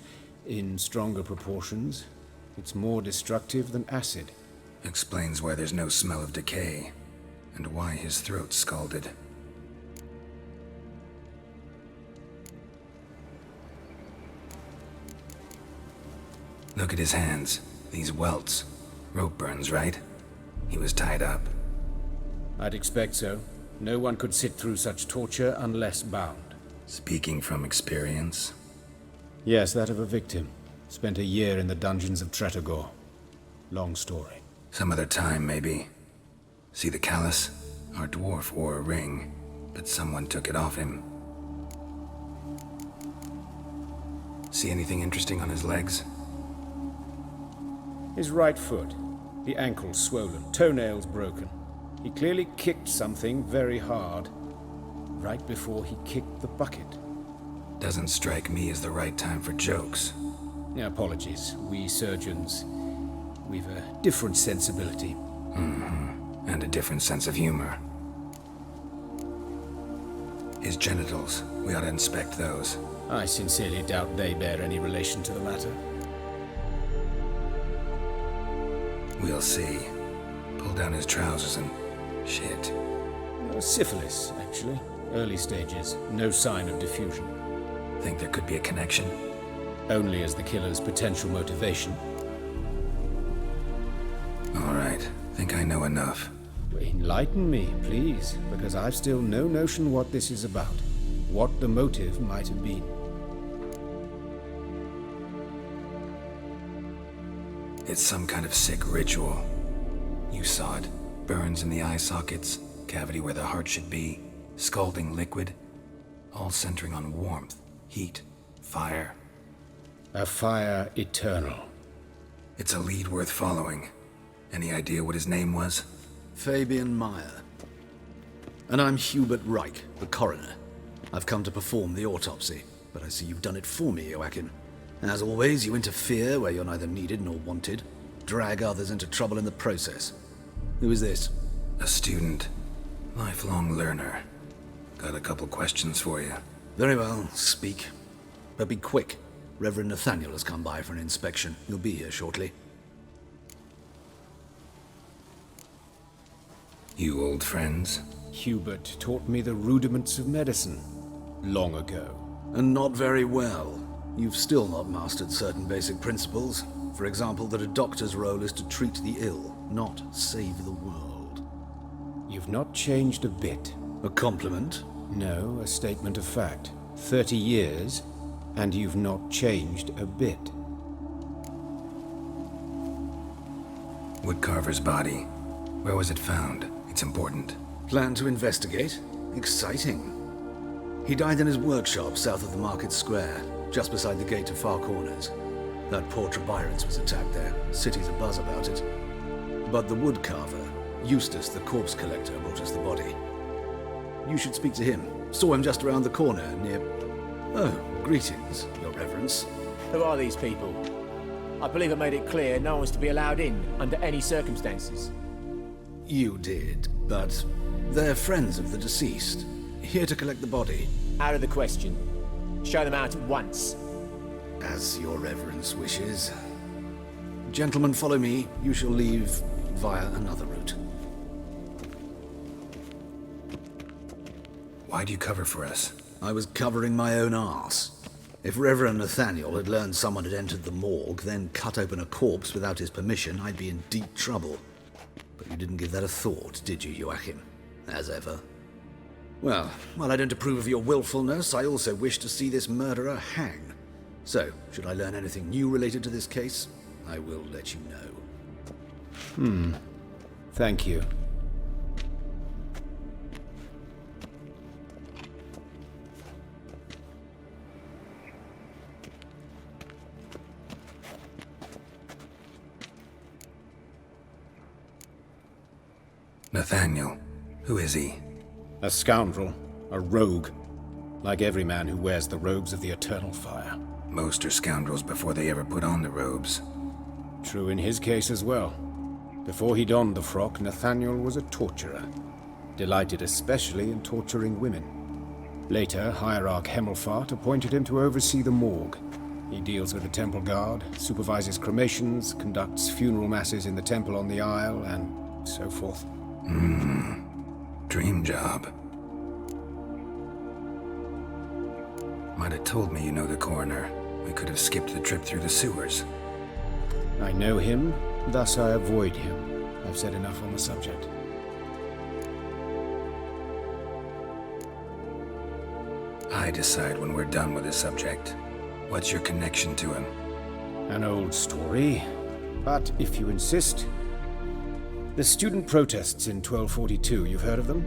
In stronger proportions, it's more destructive than acid. Explains why there's no smell of decay, and why his throat's scalded. Look at his hands. These welts. Rope burns, right? He was tied up. I'd expect so. No one could sit through such torture unless bound. Speaking from experience? Yes, that of a victim. Spent a year in the dungeons of Tretogor. Long story. Some other time, maybe. See the callus? Our dwarf wore a ring, but someone took it off him. See anything interesting on his legs? His right foot. The ankle swollen, toenails broken. He clearly kicked something very hard, right before he kicked the bucket. Doesn't strike me as the right time for jokes. Apologies. We surgeons, we've a different sensibility. Mm-hmm. And a different sense of humor. His genitals, we ought to inspect those. I sincerely doubt they bear any relation to the matter. We'll see. Pull down his trousers and... shit. Syphilis, actually. Early stages. No sign of diffusion. Think there could be a connection? Only as the killer's potential motivation. All right. Think I know enough. Enlighten me, please, because I've still no notion what this is about. What the motive might have been. It's some kind of sick ritual. You saw it. Burns in the eye sockets, cavity where the heart should be, scalding liquid, all centering on warmth, heat, fire. A fire eternal. It's a lead worth following. Any idea what his name was? Fabian Meyer. And I'm Hubert Reich, the coroner. I've come to perform the autopsy, but I see you've done it for me, Joachim. As always, you interfere where you're neither needed nor wanted, drag others into trouble in the process. Who is this? A student. Lifelong learner. Got a couple questions for you. Very well, speak. But be quick. Reverend Nathaniel has come by for an inspection. He'll be here shortly. You old friends? Hubert taught me the rudiments of medicine. Long ago. And not very well. You've still not mastered certain basic principles. For example, that a doctor's role is to treat the ill, not save the world. You've not changed a bit. A compliment? No, a statement of fact. 30 years, and you've not changed a bit. Woodcarver's body. Where was it found? It's important. Plan to investigate? Exciting. He died in his workshop south of the market square, just beside the gate to Far Corners. That poor Trebirans was attacked there. City's abuzz about it. But the woodcarver, Eustace the corpse collector, brought us the body. You should speak to him. Saw him just around the corner near... Oh, greetings, Your Reverence. Who are these people? I believe I made it clear no one's to be allowed in under any circumstances. You did, but they're friends of the deceased. Here to collect the body. Out of the question. Show them out at once. As Your Reverence wishes. Gentlemen, follow me. You shall leave via another route. Why do you cover for us? I was covering my own arse. If Reverend Nathaniel had learned someone had entered the morgue, then cut open a corpse without his permission, I'd be in deep trouble. But you didn't give that a thought, did you, Joachim? As ever. Well, while I don't approve of your willfulness, I also wish to see this murderer hang. So, should I learn anything new related to this case, I will let you know. Thank you. Nathaniel, who is he? A scoundrel, a rogue, like every man who wears the robes of the Eternal Fire. Most are scoundrels before they ever put on the robes. True in his case as well. Before he donned the frock, Nathaniel was a torturer, delighted especially in torturing women. Later, Hierarch Hemmelfart appointed him to oversee the morgue. He deals with the temple guard, supervises cremations, conducts funeral masses in the temple on the Isle, and so forth. Dream job. Might have told me you know the coroner. We could have skipped the trip through the sewers. I know him, thus I avoid him. I've said enough on the subject. I decide when we're done with the subject. What's your connection to him? An old story, but if you insist... The student protests in 1242, you've heard of them?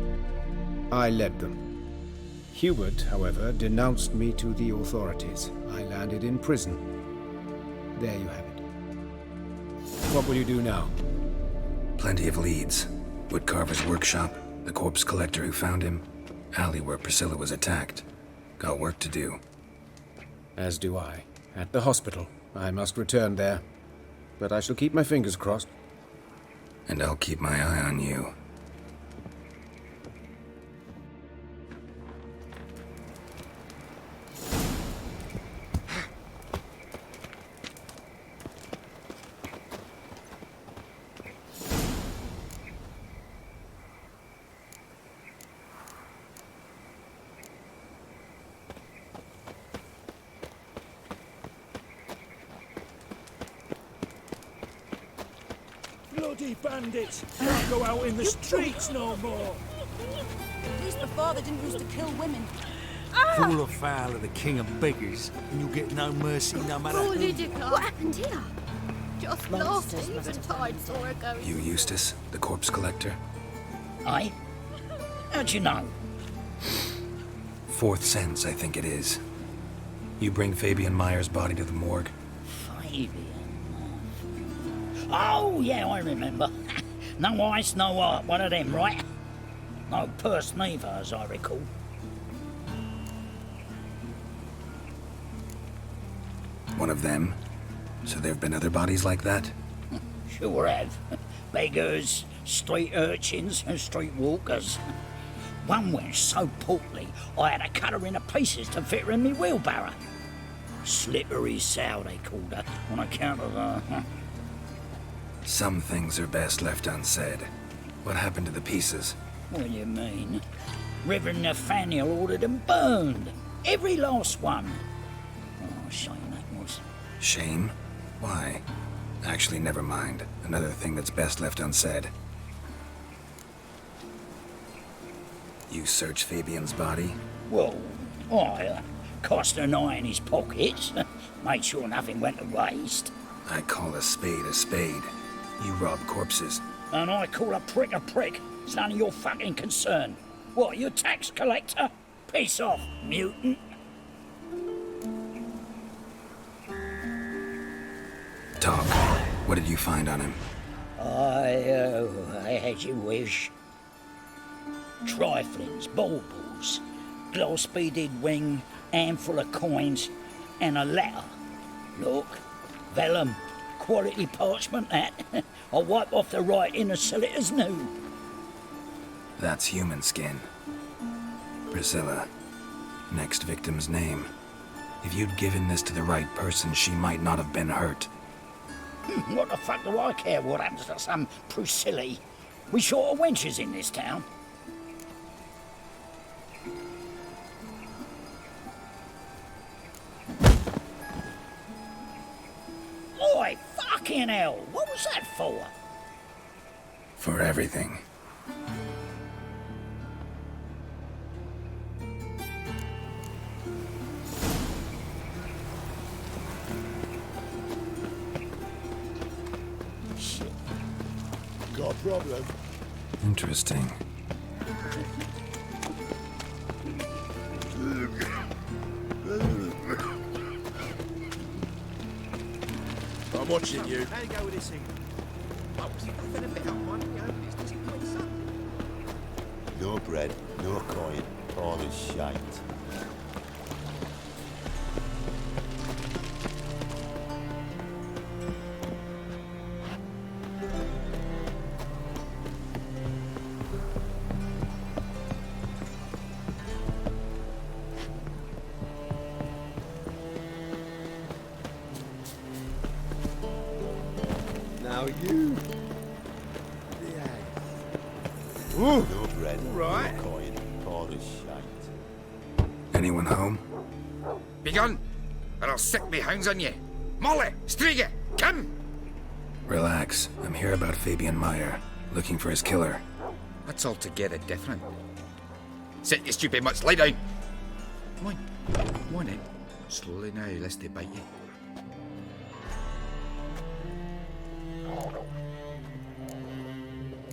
I led them. Hubert, however, denounced me to the authorities. I landed in prison. There you have it. What will you do now? Plenty of leads. Woodcarver's workshop, the corpse collector who found him, alley where Priscilla was attacked. Got work to do. As do I. At the hospital. I must return there. But I shall keep my fingers crossed. And I'll keep my eye on you. Bloody bandits! Can't go out in the streets no more! At least the father didn't used to kill women. Fall afoul of the king of beggars, and you'll get no mercy no matter who. What happened here? Just last even time saw her go. You Eustace, the corpse collector? Aye? How'd you know? Fourth sense, I think it is. You bring Fabian Meyer's body to the morgue? Fabian? Oh, yeah, I remember. No ice, no art, one of them, right? No purse neither, as I recall. One of them? So there have been other bodies like that? Sure have. Beggars, street urchins, and street walkers. One went so portly, I had to cut her into pieces to fit her in me wheelbarrow. Slippery sow, they called her, on account of her. Some things are best left unsaid. What happened to the pieces? What do you mean? Reverend Nathaniel ordered them burned. Every last one. Oh, shame that was. Shame? Why? Actually, never mind. Another thing that's best left unsaid. You searched Fabian's body? Well, I cast an eye in his pockets. Made sure nothing went to waste. I call a spade a spade. You rob corpses. And I call a prick a prick. It's none of your fucking concern. What, you tax collector? Piss off, mutant. Talk. What did you find on him? As you wish. Triflings, baubles, glass-beaded ring, handful of coins, and a letter. Look, vellum, quality parchment that. I'll wipe off the writing and sell it as new. That's human skin. Priscilla. Next victim's name. If you'd given this to the right person, she might not have been hurt. What the fuck do I care what happens to some Priscilla? We short of wenches in this town. Oi, fucking hell! What was that for? For everything. Shit. Got a problem? Interesting. I'm watching you. How you go with this thing? Oh, I've been a bit up one. Does it quite suck? No bread, no coin, all is shite. Now you. No bread, Right. no coin, all is shite. Anyone home? Begone, or I'll sick me hounds on you. Molly, Striga, come! Relax. I'm here about Fabian Meyer, looking for his killer. That's altogether different. Sit, you stupid mutts, lie down. Come on, come on then. Slowly now, lest they bite you.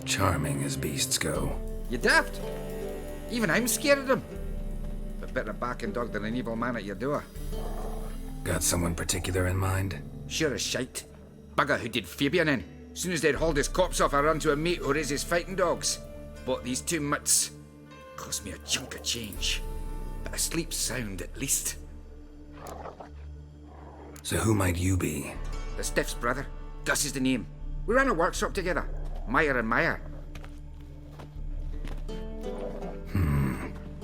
Charming as beasts go. You daft? Even I'm scared of them. But better backing dog than an evil man at your door. Got someone particular in mind? Sure as shite. Bugger who did Fabian in. Soon as they'd hauled his corpse off, I ran to a mate who raises fighting dogs. Bought these 2 mutts. Cost me a chunk of change. But I sleep sound at least. So who might you be? The Stiff's brother. Gus is the name. We ran a workshop together. Meyer and Meyer.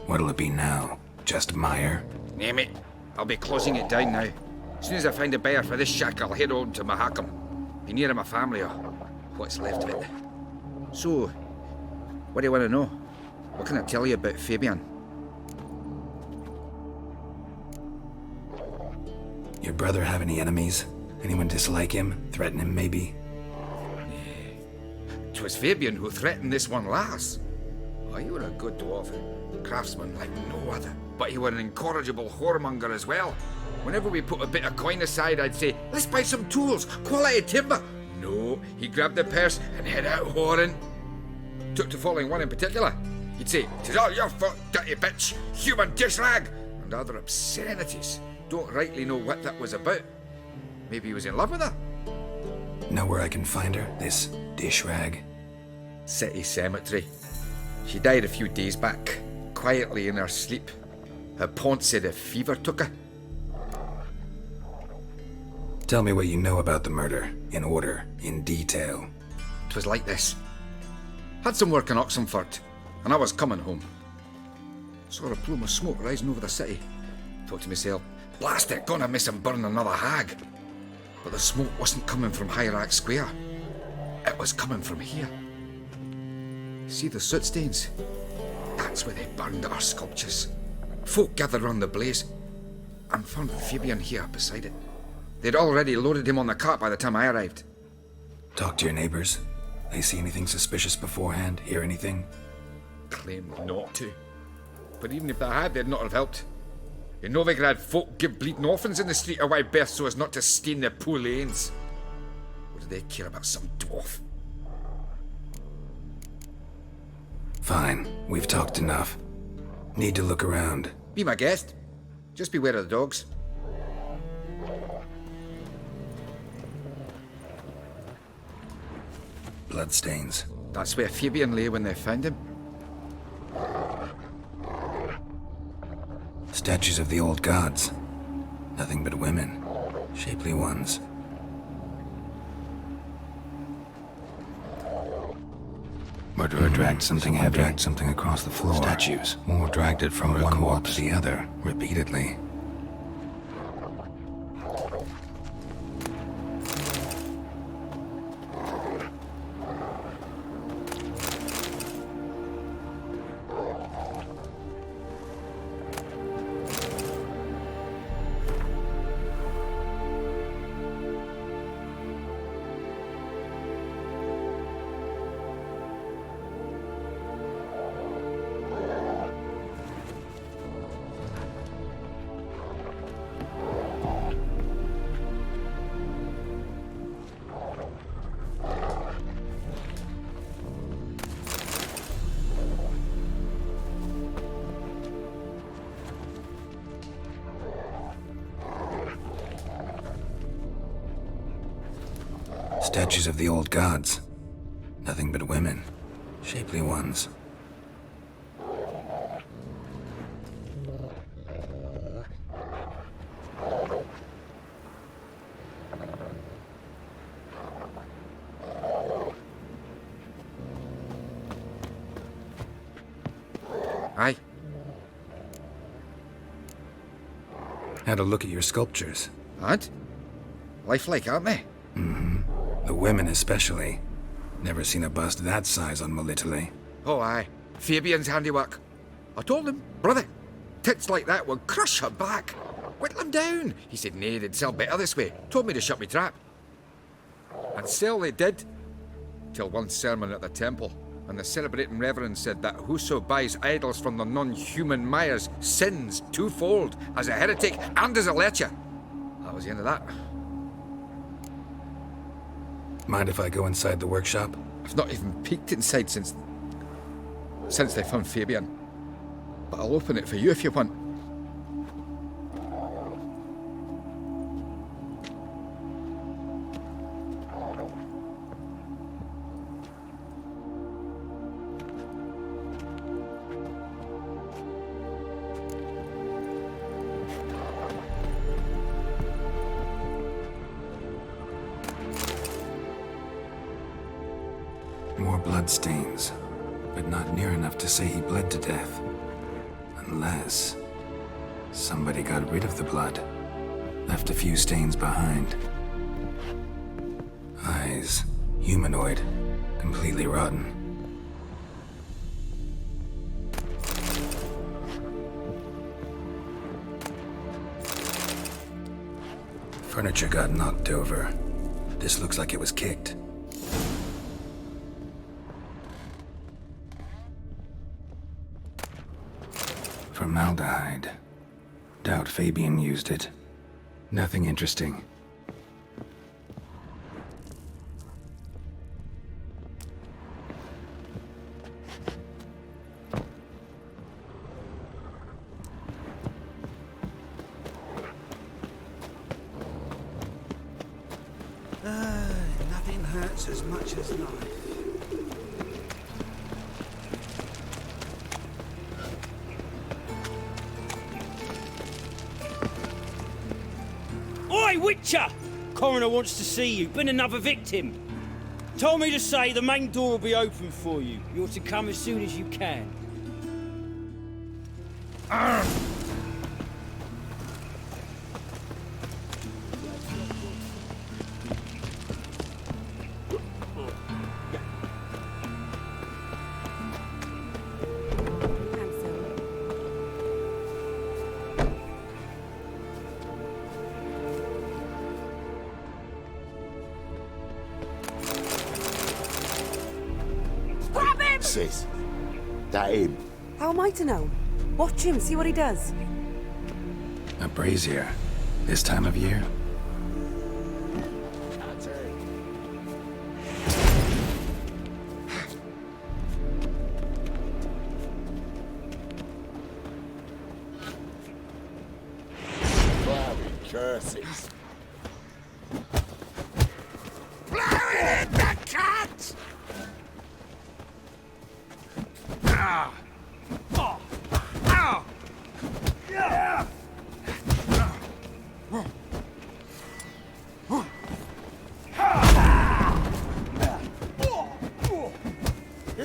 What'll it be now? Just Meyer? Name it. I'll be closing it down now. As soon as I find a buyer for this shack, I'll head on to Mahakam. Be near my family or what's left of it. So, what do you want to know? What can I tell you about Fabian? Your brother have any enemies? Anyone dislike him? Threaten him, maybe? 'Twas Fabian who threatened this one last. Oh, you were a good dwarf, craftsman like no other. But he were an incorrigible whoremonger as well. Whenever we put a bit of coin aside, I'd say, let's buy some tools, quality timber. No, he grabbed the purse and head out whoring. Took to following one in particular. He'd say, "'Tis all your fault, dirty bitch, human dish rag," and other obscenities. Don't rightly know what that was about. Maybe he was in love with her? Know where I can find her? This dish rag? City cemetery. She died a few days back, quietly in her sleep. Her pont said a fever took her. Tell me what you know about the murder, in order, in detail. 'Twas like this. Had some work in Oxenford, and I was coming home. Saw a plume of smoke rising over the city. Thought to myself, blast it, gonna miss him burn another hag. But the smoke wasn't coming from Hierarch Square. It was coming from here. See the soot stains? That's where they burned our sculptures. Folk gathered round the blaze and found Fabian here beside it. They'd already loaded him on the cart by the time I arrived. Talk to your neighbors. They see anything suspicious beforehand? Hear anything? Claimed not to. But even if they had, they'd not have helped. In Novigrad, folk give bleeding orphans in the street a wide berth so as not to stain their poor lanes. What do they care about some dwarf? Fine, we've talked enough. Need to look around. Be my guest. Just beware of the dogs. bloodstains. That's where Fabian lay when they found him. Statues of the old gods. Nothing but women. Shapely ones. Murderer dragged something heavy. Dragged something across the floor. Statues. More dragged it from one wall to the other, repeatedly. Statues of the old gods. Nothing but women. Shapely ones. Aye. Had a look at your sculptures. Had? Lifelike, aren't they? Mm-hmm. The women especially. Never seen a bust that size on Molitale. Oh, aye. Fabian's handiwork. I told him, brother, tits like that would crush her back. Whittle him down. He said, nay, they'd sell better this way. Told me to shut me trap. And sell they did. Till one sermon at the temple, and the celebrating reverend said that whoso buys idols from the non-human Myers sins twofold, as a heretic and as a lecher. That was the end of that. Mind if I go inside the workshop? I've not even peeked inside since they found Fabian. But I'll open it for you if you want. More bloodstains, but not near enough to say he bled to death. Unless somebody got rid of the blood, left a few stains behind. Eyes, humanoid, completely rotten. Furniture got knocked over. This looks like it was kicked. Formaldehyde. Doubt Fabian used it. Nothing interesting. Nothing hurts as much as life. Oi, Witcher! Coroner wants to see you. Been another victim. Told me to say the main door will be open for you. You're to come as soon as you can. Sis, that him? How am I to know? Watch him, see what he does. A brazier. This time of year? Bloody curses. Blow it, the cat!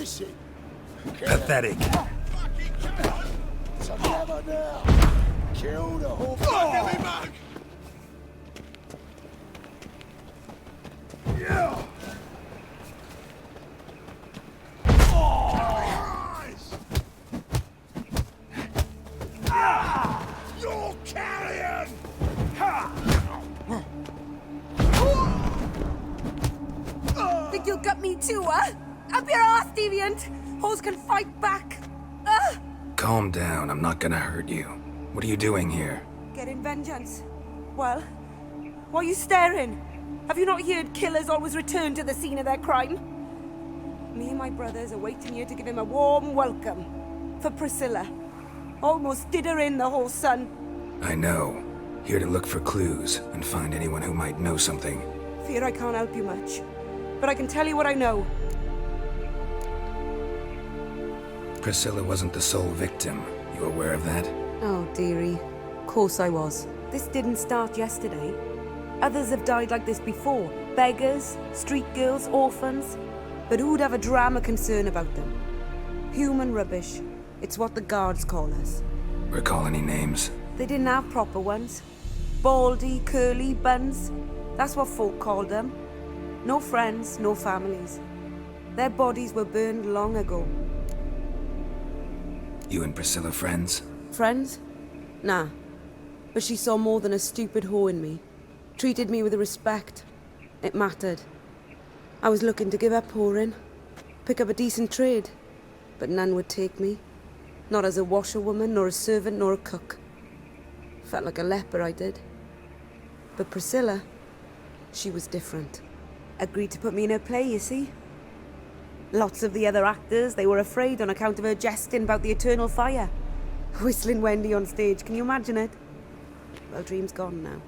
missing. Pathetic. Together now. Kill the whole fucking mug. Yeah. You're carrion! Think you'll get me too, huh? Up your arse, deviant! Hoes can fight back! Calm down, I'm not gonna hurt you. What are you doing here? Getting vengeance. Well, why are you staring? Have you not heard killers always return to the scene of their crime? Me and my brothers are waiting here to give him a warm welcome. For Priscilla. Almost did her in, the whole son. I know. Here to look for clues and find anyone who might know something. Fear I can't help you much. But I can tell you what I know. Priscilla wasn't the sole victim. You aware of that? Oh, dearie. Of course I was. This didn't start yesterday. Others have died like this before. Beggars, street girls, orphans. But who'd have a drama concern about them? Human rubbish. It's what the guards call us. Recall any names? They didn't have proper ones. Baldy, curly, buns. That's what folk called them. No friends, no families. Their bodies were burned long ago. You and Priscilla friends? Friends? Nah. But she saw more than a stupid whore in me. Treated me with respect. It mattered. I was looking to give up whoring. Pick up a decent trade. But none would take me. Not as a washerwoman, nor a servant, nor a cook. Felt like a leper, I did. But Priscilla, she was different. Agreed to put me in her play, you see. Lots of the other actors, they were afraid on account of her jesting about the eternal fire. Whistling Wendy on stage, can you imagine it? Well, dream's gone now.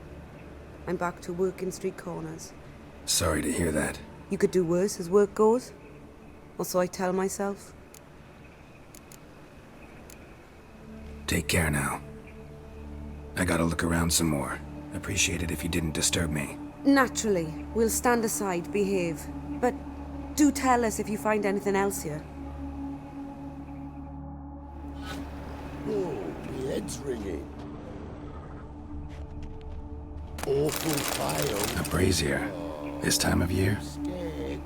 I'm back to working street corners. Sorry to hear that. You could do worse as work goes. Or so I tell myself. Take care now. I gotta look around some more. Appreciate it if you didn't disturb me. Naturally, we'll stand aside, behave. But do tell us if you find anything else here. Oh, my head's ringing. Awful pale. A brazier. This time of year? Scared.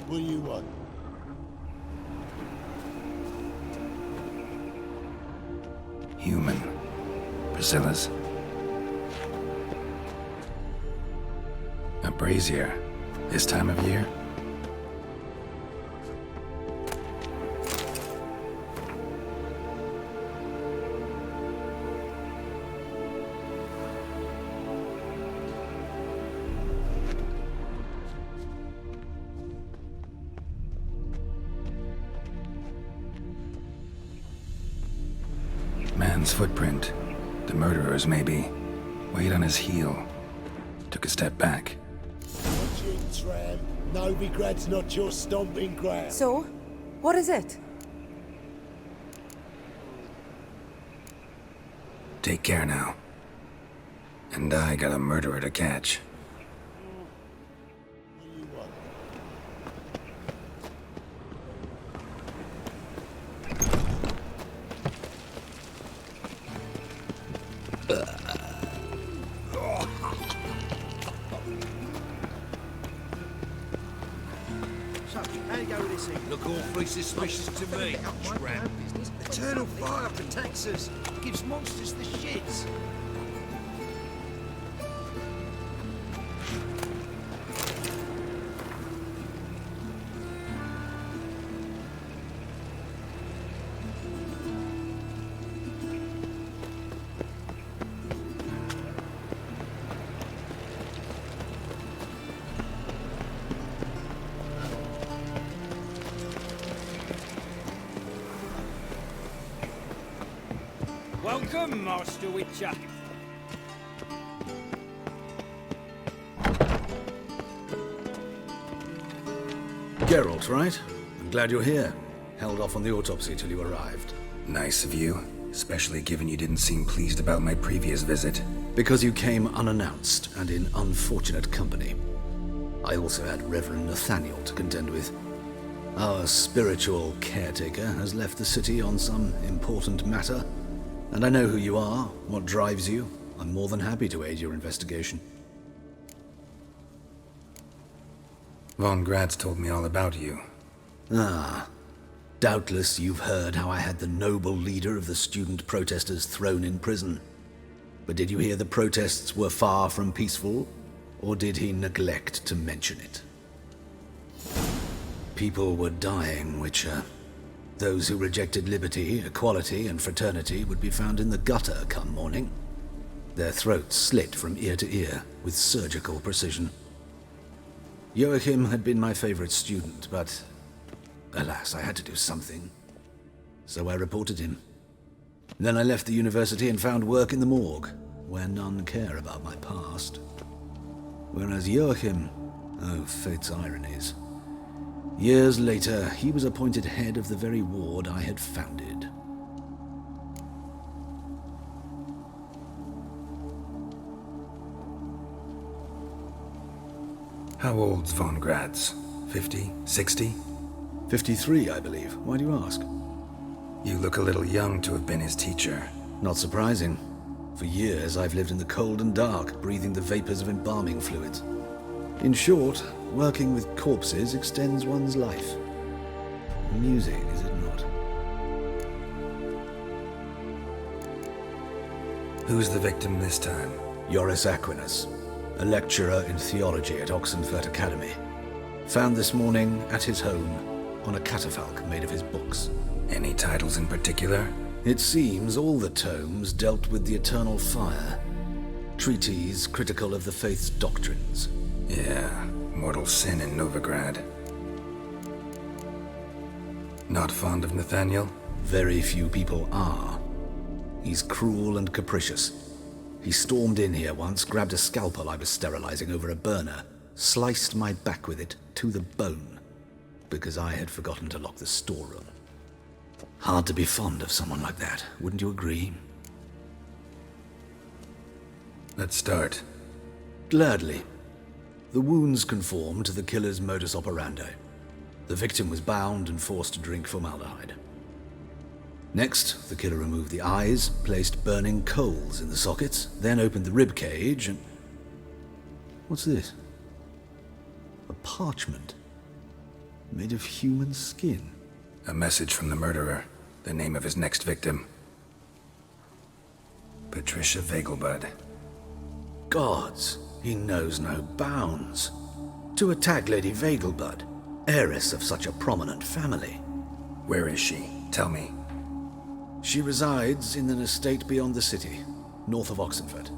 What do you want? Human. Priscilla's. A brazier. This time of year? Man's footprint. The murderer's, maybe. Weighed on his heel. Took a step back. Watching, tramp. Novigrad's not your stomping ground. So, what is it? Take care now. And I got a murderer to catch. Look awfully suspicious to me, tramp. Eternal fire protects us. Gives monsters the shits. Welcome, Master Witcher. Geralt, right? I'm glad you're here. Held off on the autopsy till you arrived. Nice of you, especially given you didn't seem pleased about my previous visit. Because you came unannounced and in unfortunate company. I also had Reverend Nathaniel to contend with. Our spiritual caretaker has left the city on some important matter, and I know who you are, what drives you. I'm more than happy to aid your investigation. Von Graz told me all about you. Ah. Doubtless you've heard how I had the noble leader of the student protesters thrown in prison. But did you hear the protests were far from peaceful, or did he neglect to mention it? People were dying, Witcher. Those who rejected liberty, equality, and fraternity would be found in the gutter come morning. Their throats slit from ear to ear with surgical precision. Joachim had been my favorite student, but alas, I had to do something. So I reported him. Then I left the university and found work in the morgue, where none care about my past. Whereas Joachim, oh, fate's ironies. Years later, he was appointed head of the very ward I had founded. How old's Von Graz? 50? 60? 53, I believe. Why do you ask? You look a little young to have been his teacher. Not surprising. For years, I've lived in the cold and dark, breathing the vapors of embalming fluids. In short, working with corpses extends one's life. Music, is it not? Who's the victim this time? Joris Aquinas, a lecturer in theology at Oxenfurt Academy. Found this morning at his home on a catafalque made of his books. Any titles in particular? It seems all the tomes dealt with the eternal fire. Treatises critical of the faith's doctrines. Yeah, mortal sin in Novigrad. Not fond of Nathaniel? Very few people are. He's cruel and capricious. He stormed in here once, grabbed a scalpel I was sterilizing over a burner, sliced my back with it to the bone, because I had forgotten to lock the storeroom. Hard to be fond of someone like that, wouldn't you agree? Let's start. Gladly. The wounds conform to the killer's modus operandi. The victim was bound and forced to drink formaldehyde. Next, the killer removed the eyes, placed burning coals in the sockets, then opened the rib cage and... What's this? A parchment made of human skin. A message from the murderer. The name of his next victim. Patricia Vegelbud. Gods, he knows no bounds. To attack Lady Vegelbud, heiress of such a prominent family. Where is she? Tell me. She resides in an estate beyond the city, north of Oxenfurt.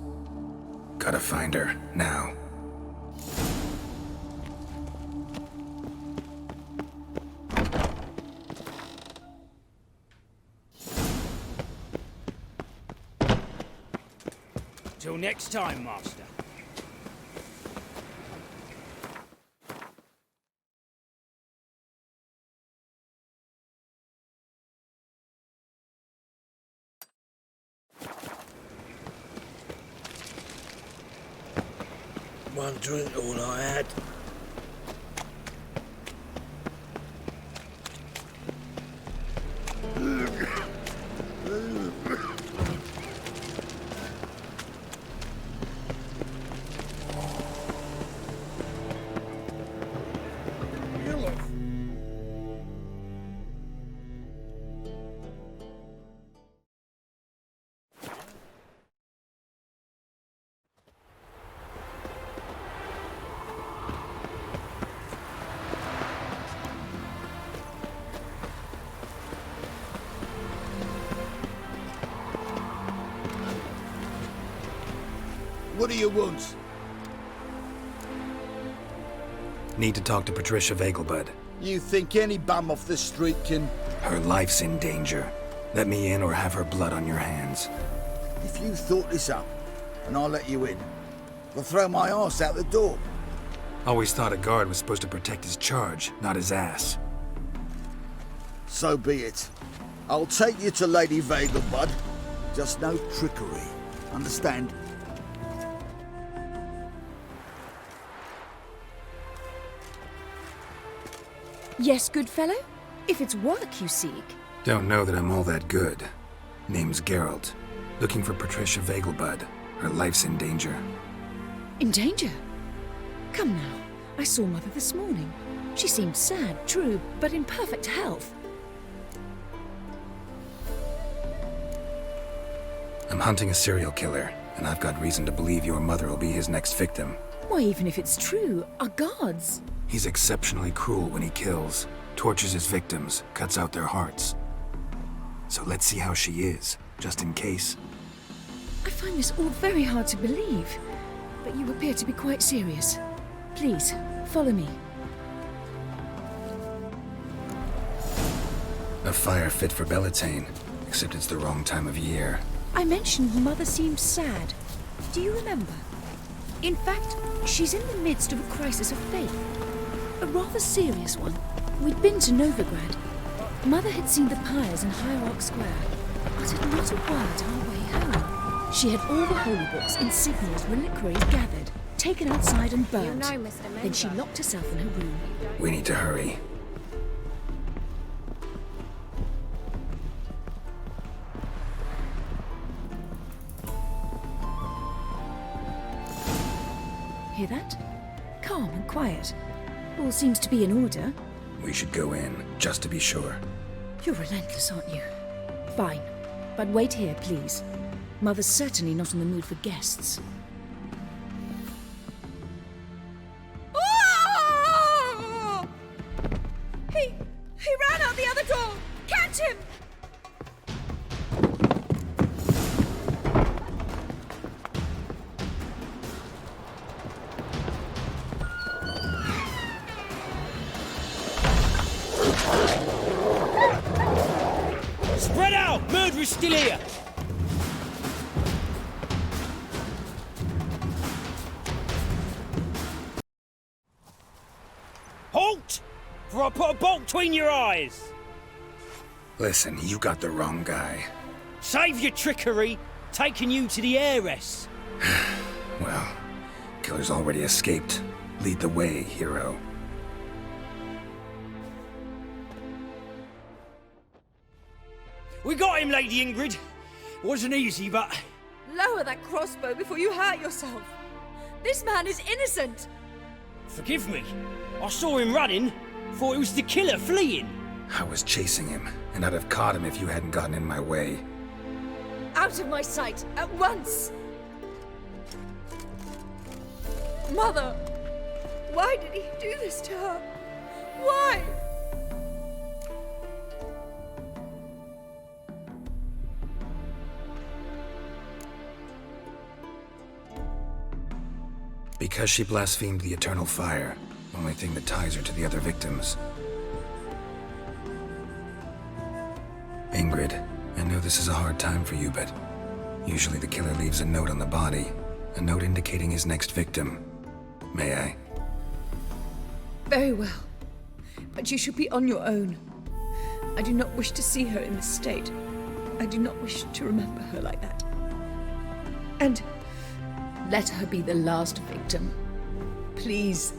Gotta find her, now. Till next time, Master. One drink all I had. What do you want? Need to talk to Patricia Vegelbud. You think any bum off the street can... Her life's in danger. Let me in or have her blood on your hands. If you thought this up, and I'll let you in, I'll throw my ass out the door. Always thought a guard was supposed to protect his charge, not his ass. So be it. I'll take you to Lady Vegelbud. Just no trickery. Understand? Yes, good fellow? If it's work you seek. Don't know that I'm all that good. Name's Geralt. Looking for Patricia Vegelbud. Her life's in danger. In danger? Come now. I saw Mother this morning. She seemed sad, true, but in perfect health. I'm hunting a serial killer, and I've got reason to believe your mother will be his next victim. Why, even if it's true, our guards. He's exceptionally cruel when he kills, tortures his victims, cuts out their hearts. So let's see how she is, just in case. I find this all very hard to believe, but you appear to be quite serious. Please, follow me. A fire fit for Bellatane, except it's the wrong time of year. I mentioned Mother seemed sad. Do you remember? In fact, she's in the midst of a crisis of faith. A rather serious one. We'd been to Novigrad. Mother had seen the pyres in Hierarch Square, uttered not a word our way home. She had all the holy books, insignias, reliquaries gathered, taken outside and burnt. You know, Mr. Then she locked herself in her room. We need to hurry. Hear that? Calm and quiet. All seems to be in order. We should go in, just to be sure. You're relentless, aren't you? Fine. But wait here, please. Mother's certainly not in the mood for guests. Oh! He ran out the other door! Catch him! Spread out! Murderer's still here! Halt! For I put a bolt between your eyes! Listen, you got the wrong guy. Save your trickery! Taking you to the heiress! Well, killer's already escaped. Lead the way, hero. We got him, Lady Ingrid. Wasn't easy, but... Lower that crossbow before you hurt yourself. This man is innocent. Forgive me. I saw him running. Thought it was the killer fleeing. I was chasing him, and I'd have caught him if you hadn't gotten in my way. Out of my sight, at once! Mother! Why did he do this to her? Why? Because she blasphemed the eternal fire, only thing that ties her to the other victims. Ingrid, I know this is a hard time for you, but usually the killer leaves a note on the body, a note indicating his next victim. May I? Very well. But you should be on your own. I do not wish to see her in this state. I do not wish to remember her like that. And let her be the last victim. Please.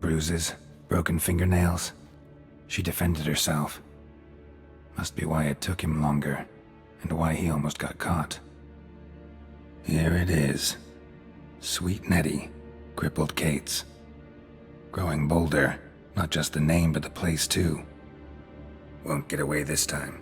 Bruises, broken fingernails. She defended herself. Must be why it took him longer, and why he almost got caught. Here it is. Sweet Nettie, crippled Kate's. Growing bolder, not just the name, but the place too. Won't get away this time.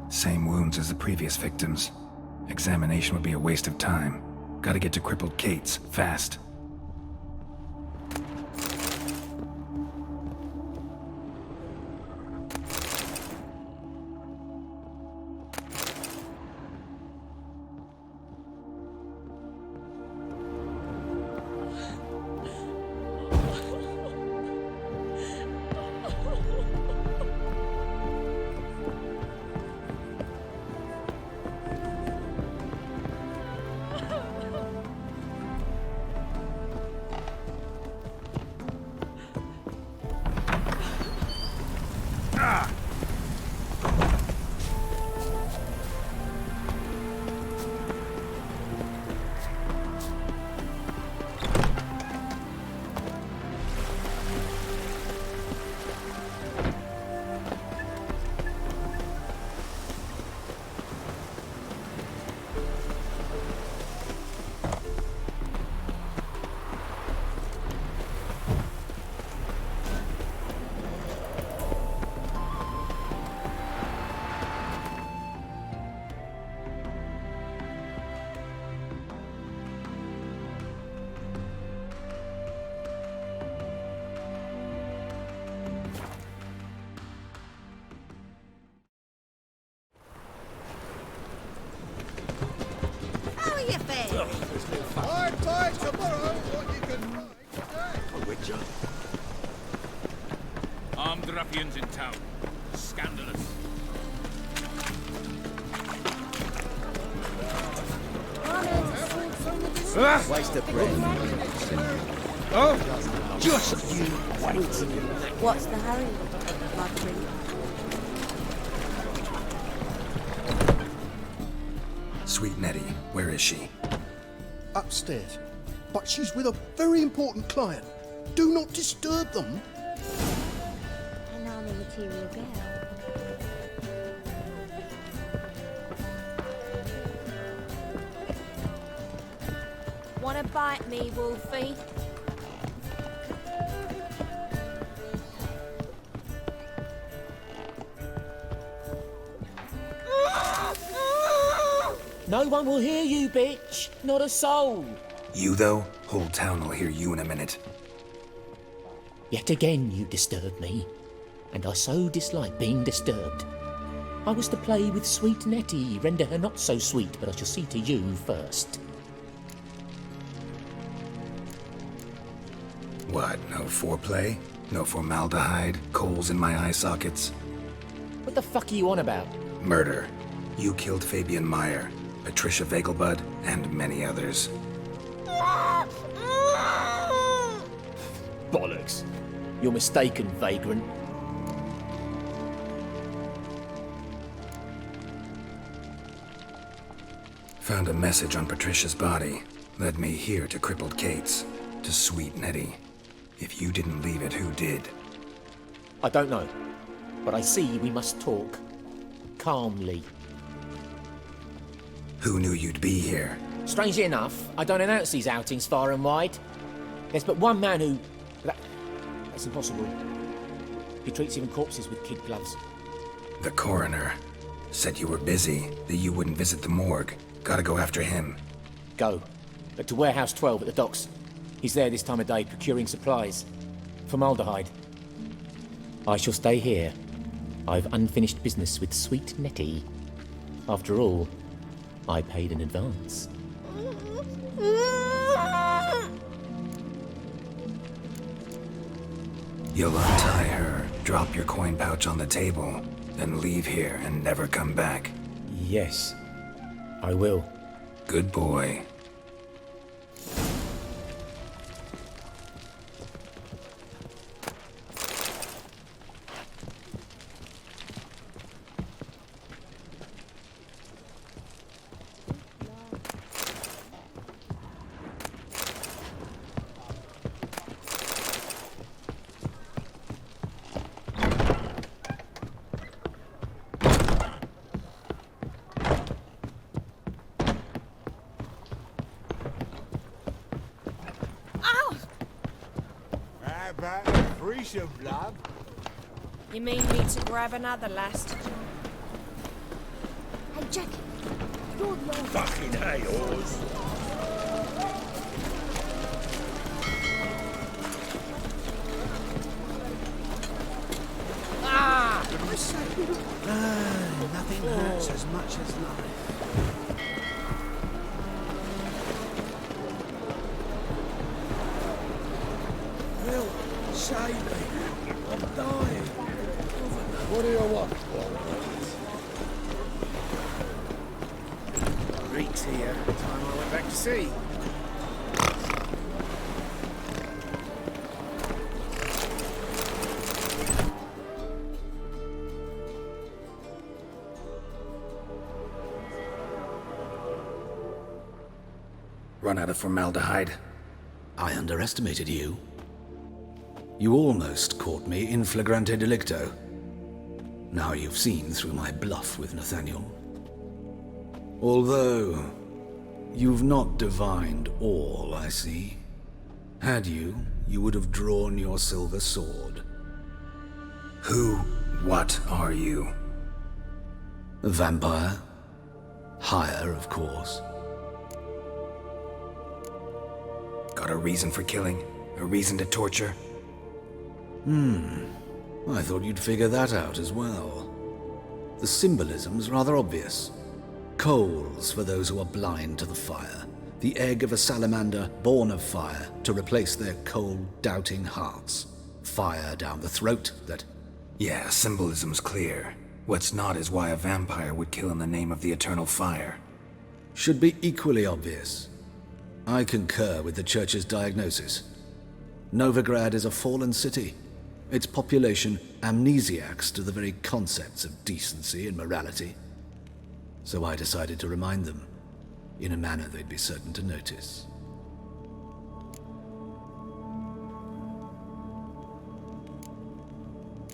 Same wounds as the previous victims. Examination would be a waste of time. Gotta get to crippled Kate's, fast. you, fairy? Hard by tomorrow, what you can find today. A witcher. Armed ruffians in town. Scandalous. Waste of breath. Oh, just you wait. What's the hurry, Marjorie? Sweet Nettie, where is she? Upstairs. But she's with a very important client. Do not disturb them. An army material girl. Wanna bite me, Wolfie? No one will hear you, bitch. Not a soul. You, though? Whole town will hear you in a minute. Yet again you disturb me, and I so dislike being disturbed. I was to play with sweet Nettie, render her not so sweet, but I shall see to you first. What, no foreplay? No formaldehyde? Coals in my eye sockets? What the fuck are you on about? Murder. You killed Fabian Meyer, Patricia Vegelbud, and many others. Bollocks. You're mistaken, vagrant. Found a message on Patricia's body. Led me here to crippled Kate's. To sweet Nettie. If you didn't leave it, who did? I don't know, but I see we must talk. Calmly. Who knew you'd be here? Strangely enough, I don't announce these outings far and wide. There's but one man who... That's impossible. He treats even corpses with kid gloves. The coroner. Said you were busy, that you wouldn't visit the morgue. Gotta go after him. Go. But to Warehouse 12 at the docks. He's there this time of day procuring supplies. Formaldehyde. I shall stay here. I've unfinished business with sweet Nettie. After all, I paid in advance. You'll untie her, drop your coin pouch on the table, then leave here and never come back. Yes, I will. Good boy. Blab. You mean me to grab another last? Hey, Jack. You're the Fucking hey, yours. Nothing hurts as much as life. Help! Save me! I'm dying! What do you want, Reek's here. Time I went back to sea. Run out of formaldehyde. I underestimated you. You almost caught me in flagrante delicto. Now you've seen through my bluff with Nathaniel. Although, you've not divined all, I see. Had you, you would have drawn your silver sword. What are you? A vampire. Higher, of course. Got a reason for killing? A reason to torture? I thought you'd figure that out as well. The symbolism's rather obvious. Coals for those who are blind to the fire. The egg of a salamander born of fire to replace their cold, doubting hearts. Fire down the throat that... Yeah, symbolism's clear. What's not is why a vampire would kill in the name of the eternal fire. Should be equally obvious. I concur with the Church's diagnosis. Novigrad is a fallen city. Its population amnesiacs to the very concepts of decency and morality. So I decided to remind them, in a manner they'd be certain to notice.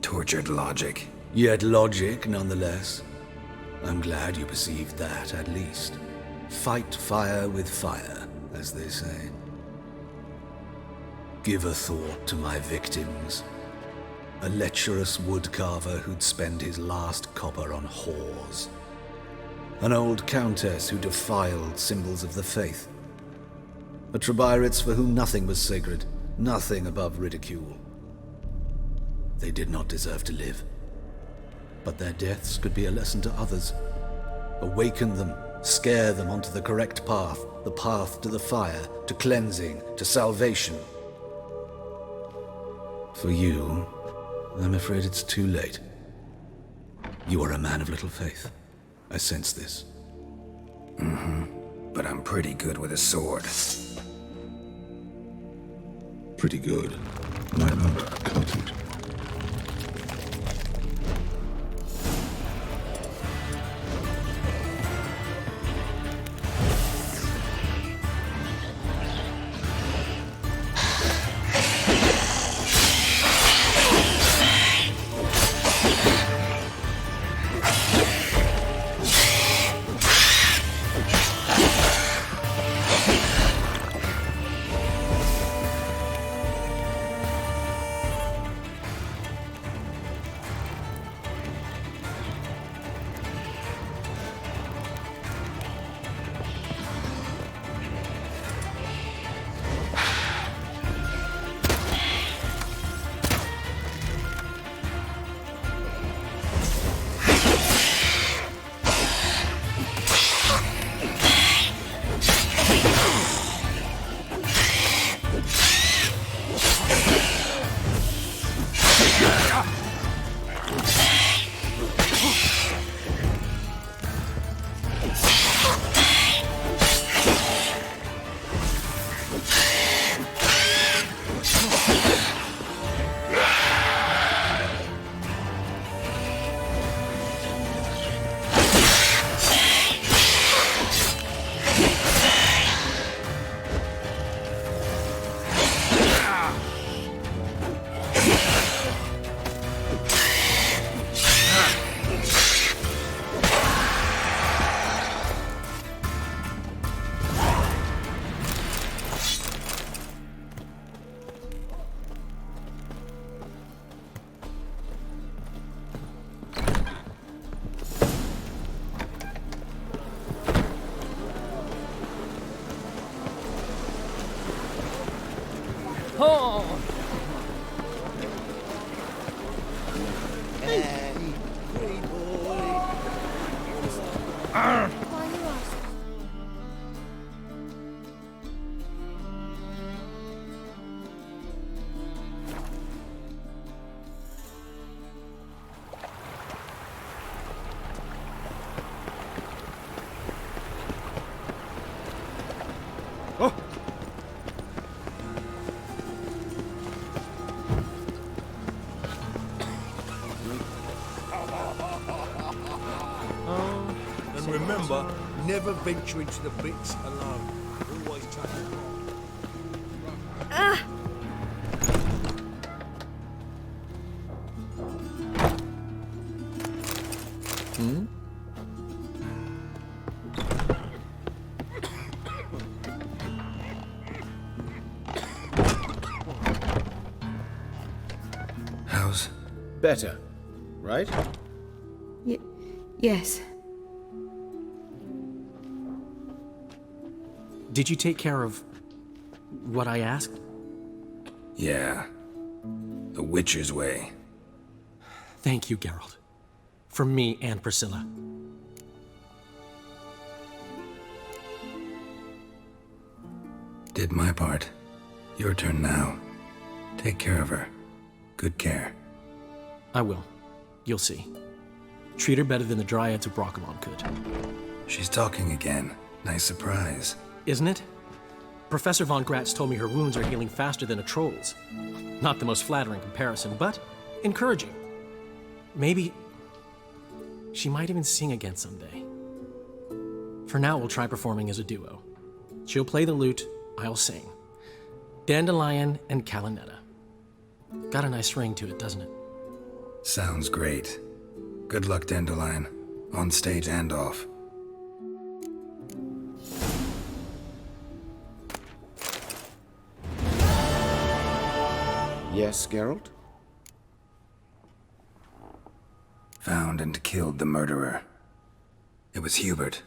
Tortured logic. Yet logic, nonetheless. I'm glad you perceived that, at least. Fight fire with fire, as they say. Give a thought to my victims. A lecherous woodcarver who'd spend his last copper on whores. An old countess who defiled symbols of the faith. A Trebirates for whom nothing was sacred, nothing above ridicule. They did not deserve to live. But their deaths could be a lesson to others. Awaken them, scare them onto the correct path, the path to the fire, to cleansing, to salvation. For you, I'm afraid it's too late. You are a man of little faith. I sense this. But I'm pretty good with a sword. Pretty good. My number, content. Remember, never venture into the pits alone. Always take How's... Better, right? Yes. Did you take care of what I asked? Yeah. The Witcher's way. Thank you, Geralt. For me and Priscilla. Did my part. Your turn now. Take care of her. Good care. I will. You'll see. Treat her better than the Dryads of Broccolon could. She's talking again. Nice surprise. Isn't it? Professor von Gratz told me her wounds are healing faster than a troll's. Not the most flattering comparison, but encouraging. Maybe she might even sing again someday. For now, we'll try performing as a duo. She'll play the lute, I'll sing. Dandelion and Calinetta. Got a nice ring to it, doesn't it? Sounds great. Good luck, Dandelion. On stage and off. Yes, Geralt? Found and killed the murderer. It was Hubert.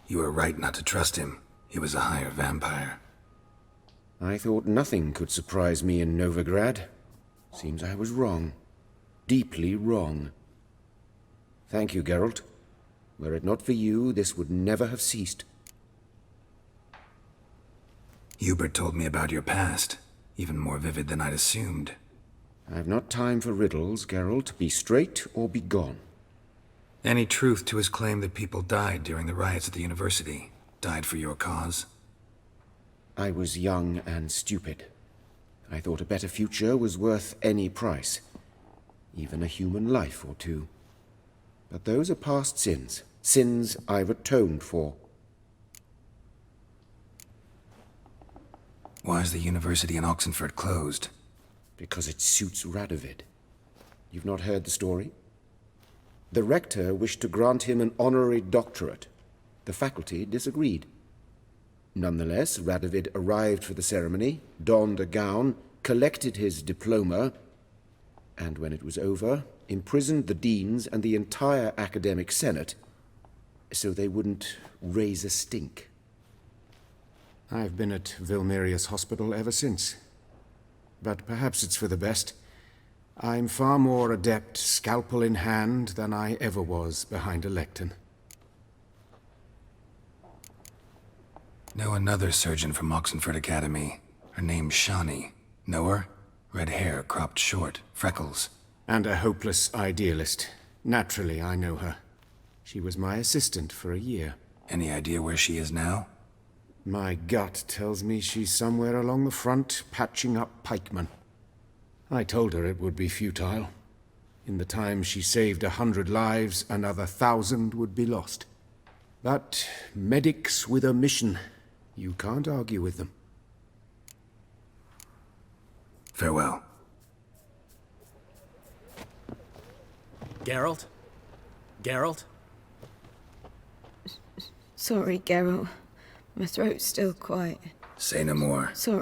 You were right not to trust him. He was a higher vampire. I thought nothing could surprise me in Novigrad. Seems I was wrong. Deeply wrong. Thank you, Geralt. Were it not for you, this would never have ceased. Hubert told me about your past, even more vivid than I'd assumed. I've not time for riddles, Geralt. Be straight or be gone. Any truth to his claim that people died during the riots at the university? Died for your cause? I was young and stupid. I thought a better future was worth any price. Even a human life or two. But those are past sins. Sins I've atoned for. Why is the university in Oxenford closed? Because it suits Radovid. You've not heard the story? The rector wished to grant him an honorary doctorate. The faculty disagreed. Nonetheless, Radovid arrived for the ceremony, donned a gown, collected his diploma, and when it was over, imprisoned the deans and the entire academic senate so they wouldn't raise a stink. I've been at Vilmerius Hospital ever since. But perhaps it's for the best. I'm far more adept, scalpel in hand, than I ever was behind a lectern. Know another surgeon from Oxenford Academy. Her name's Shani. Know her? Red hair, cropped short, freckles. And a hopeless idealist. Naturally, I know her. She was my assistant for a year. Any idea where she is now? My gut tells me she's somewhere along the front, patching up pikemen. I told her it would be futile. In the time she saved 100 lives, another 1,000 would be lost. But medics with a mission, you can't argue with them. Farewell. Geralt? Geralt? Sorry, Geralt. My throat's still quite... Say no more. Sorry.